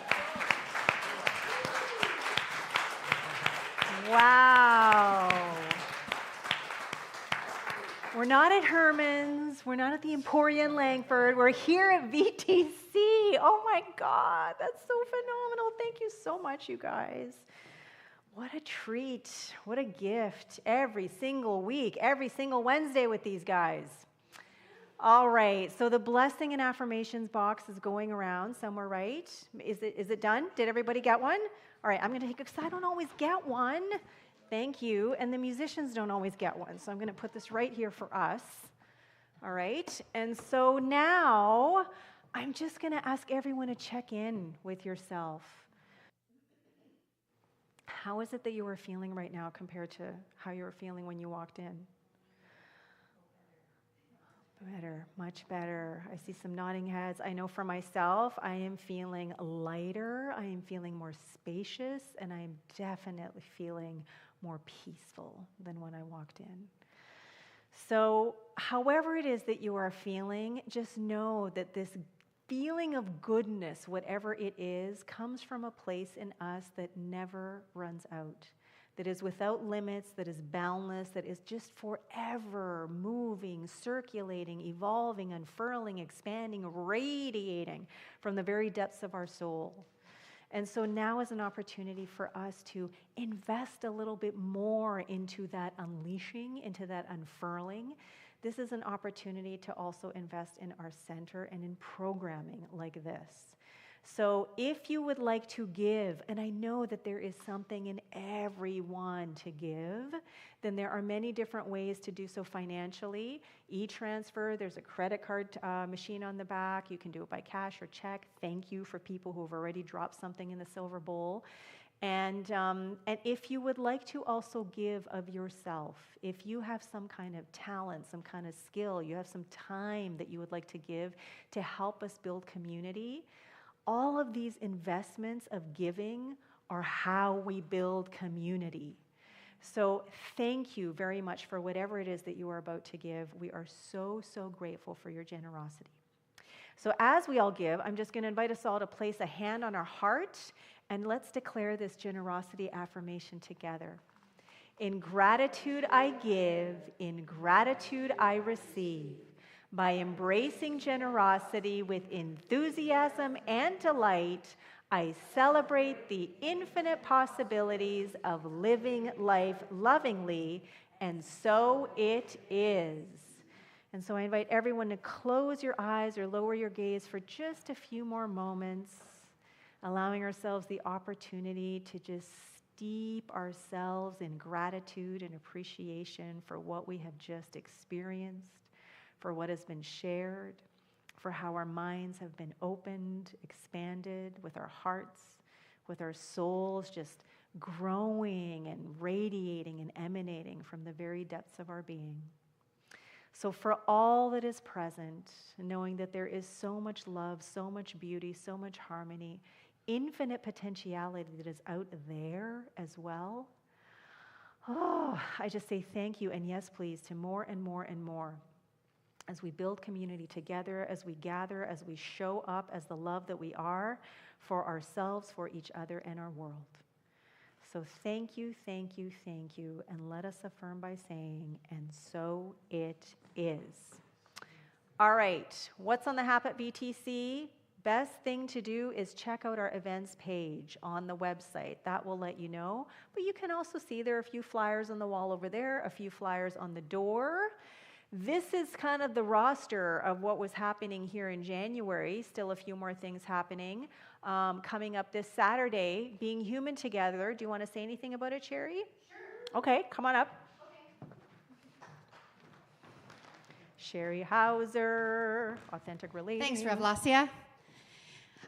We're not at Herman's. We're not at the Emporium Langford. We're here at VTC. Oh my God, that's so phenomenal. Thank you so much, you guys. What a treat. What a gift. Every single week, every single Wednesday with these guys. All right, so the blessing and affirmations box is going around somewhere, right? Is it done? Did everybody get one? All right, I'm going to take it because I don't always get one. Thank you. And the musicians don't always get one, so I'm going to put this right here for us. All right, and so now I'm just going to ask everyone to check in with yourself. How is it that you are feeling right now compared to how you were feeling when you walked in? Better, much better. I see some nodding heads. I know for myself, I am feeling lighter. I am feeling more spacious, and I am definitely feeling more peaceful than when I walked in. So, however it is that you are feeling, just know that this feeling of goodness, whatever it is, comes from a place in us that never runs out, that is without limits, that is boundless, that is just forever moving, circulating, evolving, unfurling, expanding, radiating from the very depths of our soul. And so now is an opportunity for us to invest a little bit more into that unleashing, into that unfurling. This is an opportunity to also invest in our center and in programming like this. So if you would like to give, and I know that there is something in everyone to give, then there are many different ways to do so financially. E-transfer, there's a credit card machine on the back. You can do it by cash or check. Thank you for people who have already dropped something in the silver bowl. And if you would like to also give of yourself, if you have some kind of talent, some kind of skill, you have some time that you would like to give to help us build community, all of these investments of giving are how we build community. So thank you very much for whatever it is that you are about to give. We are so, so grateful for your generosity. So as we all give, I'm just going to invite us all to place a hand on our heart, and let's declare this generosity affirmation together. In gratitude I give, in gratitude I receive. By embracing generosity with enthusiasm and delight, I celebrate the infinite possibilities of living life lovingly, and so it is. And so I invite everyone to close your eyes or lower your gaze for just a few more moments, allowing ourselves the opportunity to just steep ourselves in gratitude and appreciation for what we have just experienced, for what has been shared, for how our minds have been opened, expanded, with our hearts, with our souls just growing and radiating and emanating from the very depths of our being. So for all that is present, knowing that there is so much love, so much beauty, so much harmony, infinite potentiality that is out there as well, I just say thank you and yes, please, to more and more and more. As we build community together, as we gather, as we show up as the love that we are for ourselves, for each other, and our world. So thank you, thank you, thank you, and let us affirm by saying, and so it is. All right, what's on the Hap at VTC? Best thing to do is check out our events page on the website. That will let you know. But you can also see there are a few flyers on the wall over there, a few flyers on the door. This is kind of the roster of what was happening here in January. Still a few more things happening. Coming up this Saturday, Being Human Together. Do you want to say anything about it, Sherry? Sure. Okay, come on up. Okay. Sherry Hauser, Authentic Relating. Thanks, Rev.Lesia.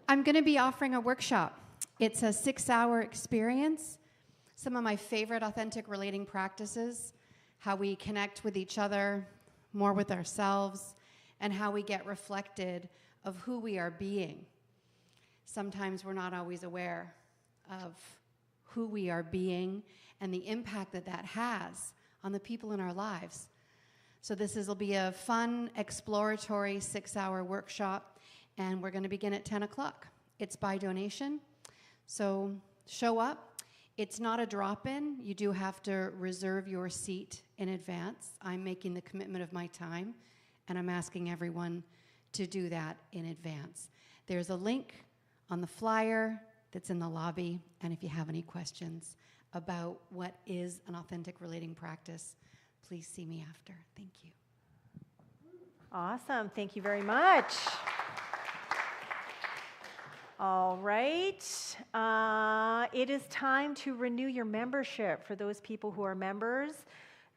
I'm going to be offering a workshop. It's a 6-hour experience. Some of my favorite authentic relating practices, how we connect with each other, more with ourselves, and how we get reflected of who we are being. Sometimes we're not always aware of who we are being and the impact that that has on the people in our lives. So this will be a fun, exploratory 6-hour workshop, and we're going to begin at 10 o'clock. It's by donation, so show up. It's not a drop-in. You do have to reserve your seat in advance. I'm making the commitment of my time, and I'm asking everyone to do that in advance. There's a link on the flyer that's in the lobby, and if you have any questions about what is an authentic relating practice, please see me after. Thank you. Awesome. Thank you very much. All right. It is time to renew your membership for those people who are members.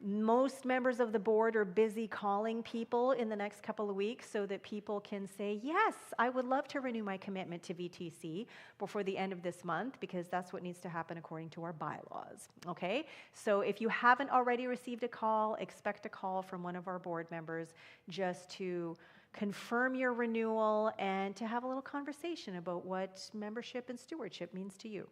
Most members of the board are busy calling people in the next couple of weeks so that people can say, yes, I would love to renew my commitment to VTC before the end of this month, because that's what needs to happen according to our bylaws. Okay? So if you haven't already received a call, expect a call from one of our board members just to confirm your renewal and to have a little conversation about what membership and stewardship means to you.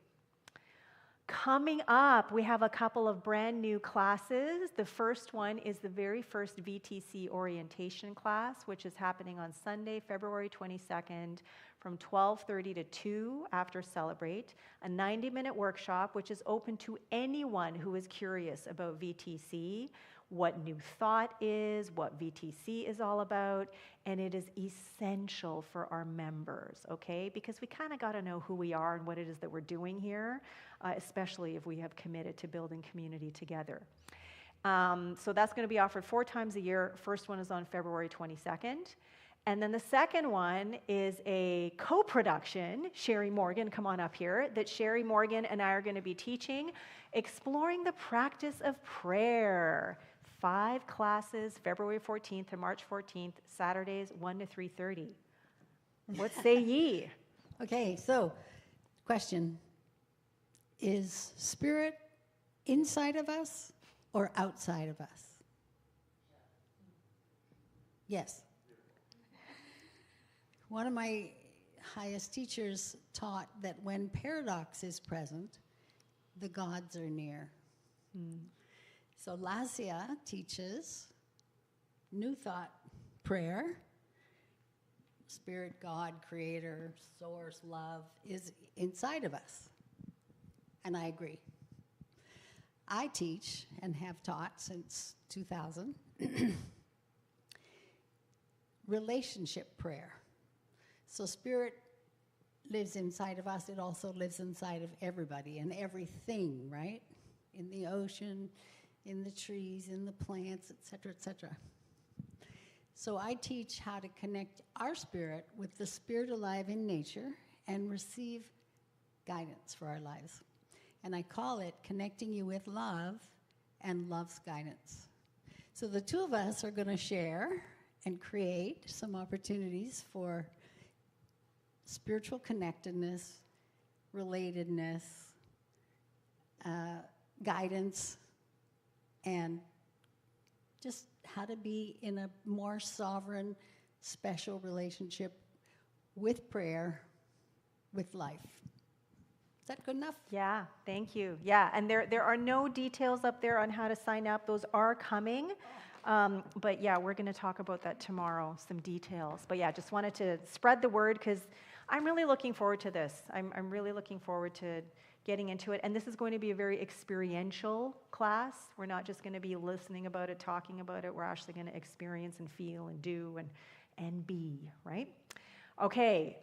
Coming up, we have a couple of brand new classes. The first one is the very first VTC orientation class, which is happening on Sunday, February 22nd from 12:30 to 2 after Celebrate, a 90-minute workshop which is open to anyone who is curious about VTC, what New Thought is, what VTC is all about, and it is essential for our members, okay? Because we kind of got to know who we are and what it is that we're doing here, especially if we have committed to building community together. So that's going to be offered 4 times a year. First one is on February 22nd. And then the second one is a co-production, Sherry Morgan, come on up here, that Sherry Morgan and I are going to be teaching, exploring the practice of prayer. 5 classes, February 14th to March 14th, Saturdays, 1 to 3:30. What say ye? Okay, so question. Is spirit inside of us or outside of us? Yes. One of my highest teachers taught that when paradox is present, the gods are near. So Lesia teaches New Thought prayer, spirit, God, creator, source, love is inside of us. And I agree. I teach and have taught since 2000 relationship prayer. So spirit lives inside of us. It also lives inside of everybody and everything, right? In the ocean, in the trees, in the plants, et cetera, et cetera. So I teach how to connect our spirit with the spirit alive in nature and receive guidance for our lives. And I call it connecting you with love and love's guidance. So the two of us are going to share and create some opportunities for spiritual connectedness, relatedness, guidance, and just how to be in a more sovereign, special relationship with prayer, with life. Is that good enough? Yeah, thank you. Yeah, and there are no details up there on how to sign up. Those are coming. But yeah, we're going to talk about that tomorrow, some details. But yeah, just wanted to spread the word because I'm really looking forward to this. I'm really looking forward to getting into it. And this is going to be a very experiential class. We're not just going to be listening about it, talking about it. We're actually going to experience and feel and do and be, right? Okay,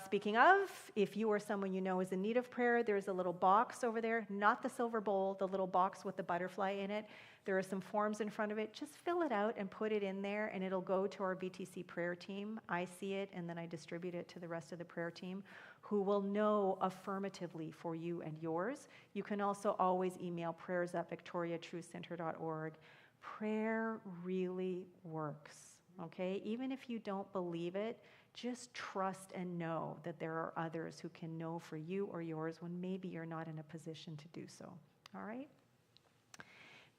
speaking of, if you or someone you know is in need of prayer, there's a little box over there, not the silver bowl, the little box with the butterfly in it. There are some forms in front of it. Just fill it out and put it in there, and it'll go to our VTC prayer team. I see it, and then I distribute it to the rest of the prayer team, who will know affirmatively for you and yours. You can also always email prayers@victoriatruthcenter.org. Prayer really works, okay? Even if you don't believe it, just trust and know that there are others who can know for you or yours when maybe you're not in a position to do so, all right?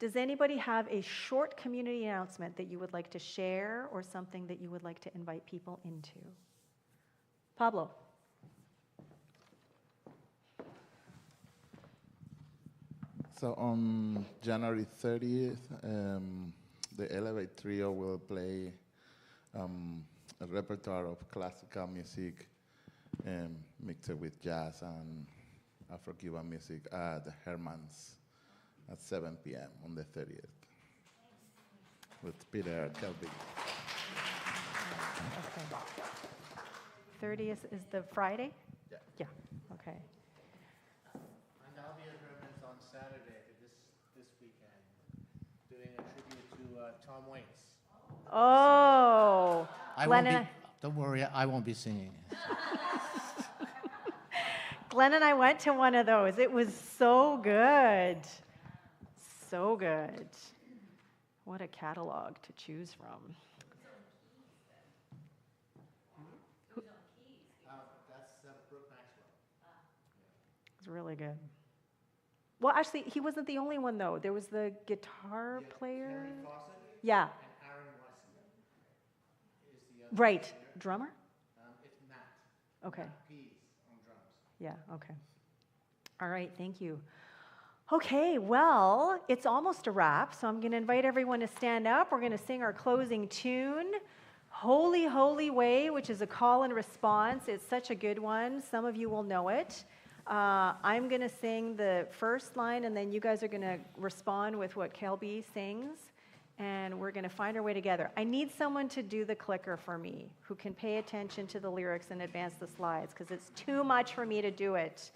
Does anybody have a short community announcement that you would like to share or something that you would like to invite people into? Pablo. So on January 30th, the Elevate Trio will play a repertoire of classical music mixed with jazz and Afro-Cuban music at the Herman's at 7 p.m. on the 30th with Peter Kelby. Okay. 30th is the Friday? Yeah. Yeah, okay. And I'll be at Herman's on Saturday this weekend, doing a tribute to Tom Waits. Oh, Glenn and Don't worry, I won't be singing. Glenn and I went to one of those. It was so good. So good. What a catalog to choose from. That's Brooke Maxwell. It's really good. Well, actually, he wasn't the only one, though. There was the guitar player. Terry Fawcett Yeah, and Aaron Watson is the other right. player. Drummer? It's Matt. Okay. Matt Pease on drums. Yeah, okay. All right, thank you. Okay, well, it's almost a wrap, so I'm going to invite everyone to stand up. We're going to sing our closing tune, Holy, Holy Way, which is a call and response. It's such a good one. Some of you will know it. I'm going to sing the first line, and then you guys are going to respond with what Kelby sings, and we're going to find our way together. I need someone to do the clicker for me who can pay attention to the lyrics and advance the slides, because it's too much for me to do it.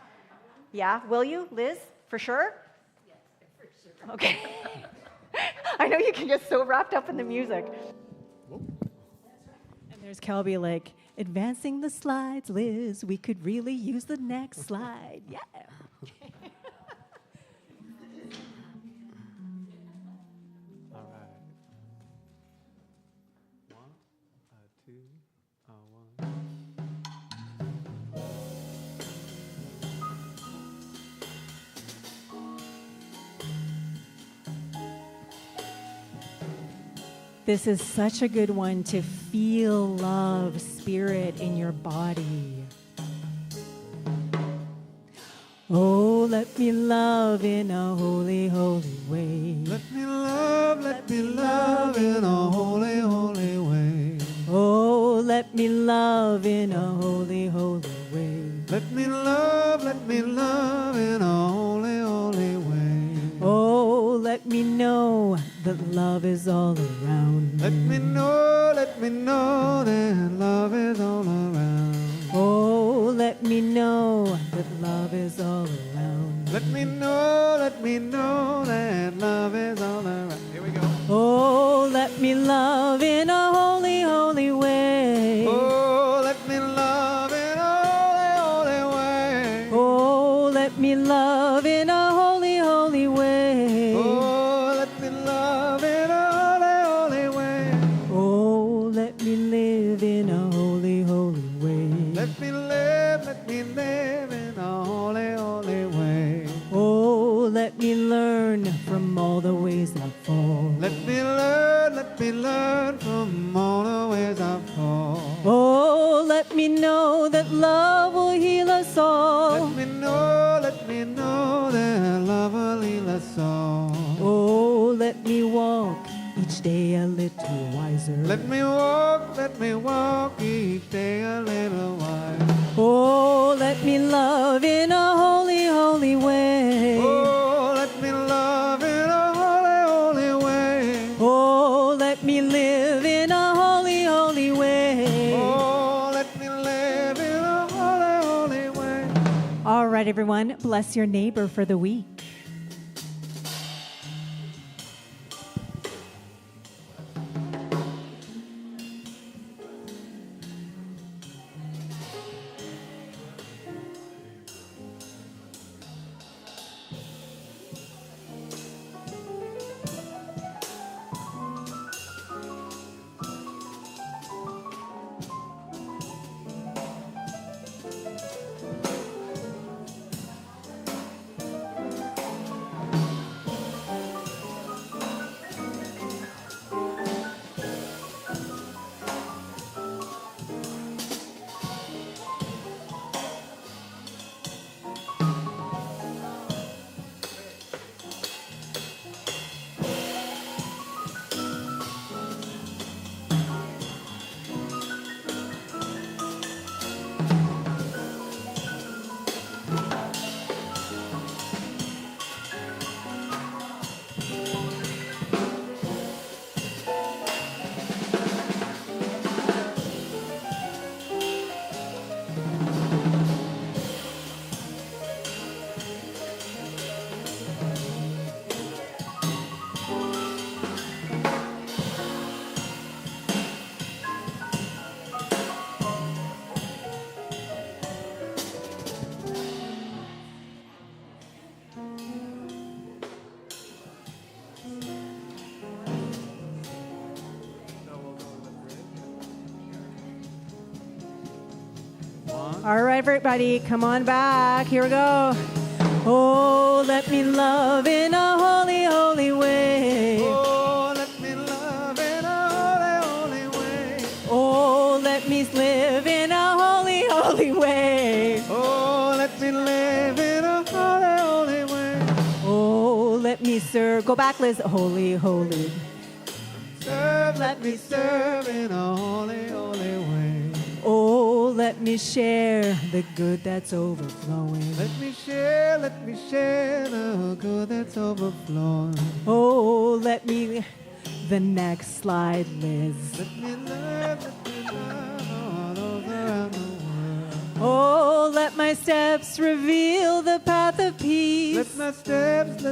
Yeah, will you, Liz? For sure? Yes, for sure. Okay. I know you can get so wrapped up in the music. And there's Kelby like, advancing the slides, Liz. We could really use the next slide. Yeah. All right. One, two, one. This is such a good one to feel love, spirit in your body. Oh, let me love in a holy, holy way. Let me love in a holy, holy way. Oh, let me love in a holy, holy way. Let me love in a holy, holy way. Oh, let me know that love is all around. Let me know that love is all around. Oh, let me know that love is all around. Let me know that love is all around. Here we go. Oh, let me love in a holy, holy way. Oh, let me love in a holy, holy way. Oh, let me love in a holy, holy way. Oh, let me love in a holy, holy way. Oh, let me live in a holy, holy way. Let me live in a holy, holy way. Oh, let me learn from all the ways I fall. Let me learn from all the ways I fall. Oh, let me know that love will heal us all. Let me know that love will heal us all. Oh, let me walk each day a little wiser. Let me walk each day a little while. Oh, let me love in a holy, holy way. Oh, let me love in a holy, holy way. Oh, let me live in a holy, holy way. Oh, let me live in a holy, holy way. All right, everyone, bless your neighbor for the week. All right, everybody, come on back. Here we go. Oh, let me love in a holy, holy way. Oh, let me love in a holy, holy way. Oh, let me live in a holy, holy way. Oh, let me live in a holy, holy way. Oh, let me serve. Go back, Liz. Holy, holy. Serve, let me serve in a holy, holy way. Oh, let me share the good that's overflowing. Let me share the good that's overflowing. Oh, let me. The next slide, Liz. Let me love all those around the world. Oh, let my steps reveal the path of peace. Let my steps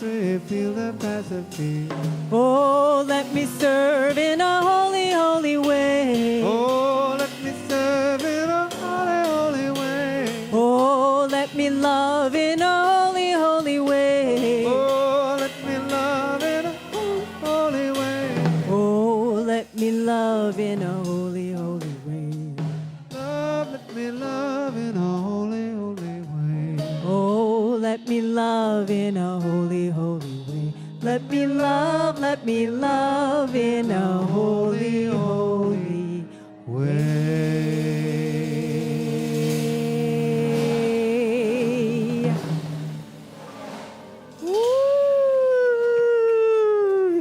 reveal the path of peace. Oh, let me serve in a holy, holy way. Oh, let me serve in a holy, holy way. Oh, let me love in a holy, holy way. Oh, let me love in a holy way. Oh, let me love in a holy, holy way. Love, let me love in a holy, holy way. Oh, let me love in a holy, holy way. Let me love in a holy, holy way. Woo!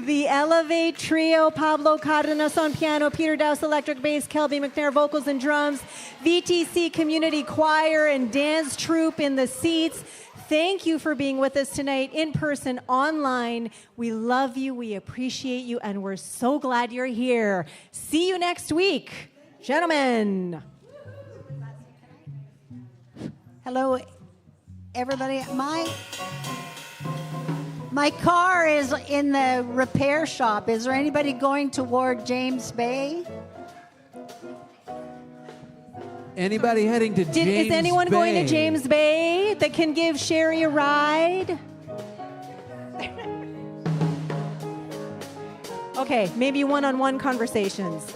The Elevate Trio, Pablo Cardenas on piano, Peter Douse electric bass, Kelby MacNayr vocals and drums, VTC Community Choir and Dance Troupe in the seats. Thank you for being with us tonight, in person, online. We love you, we appreciate you, and we're so glad you're here. See you next week, gentlemen. Hello, everybody. My car is in the repair shop. Is there anybody going toward James Bay? Anybody heading to James Is anyone Bay? going to James Bay that can give Sherry a ride? Okay, maybe one-on-one conversations.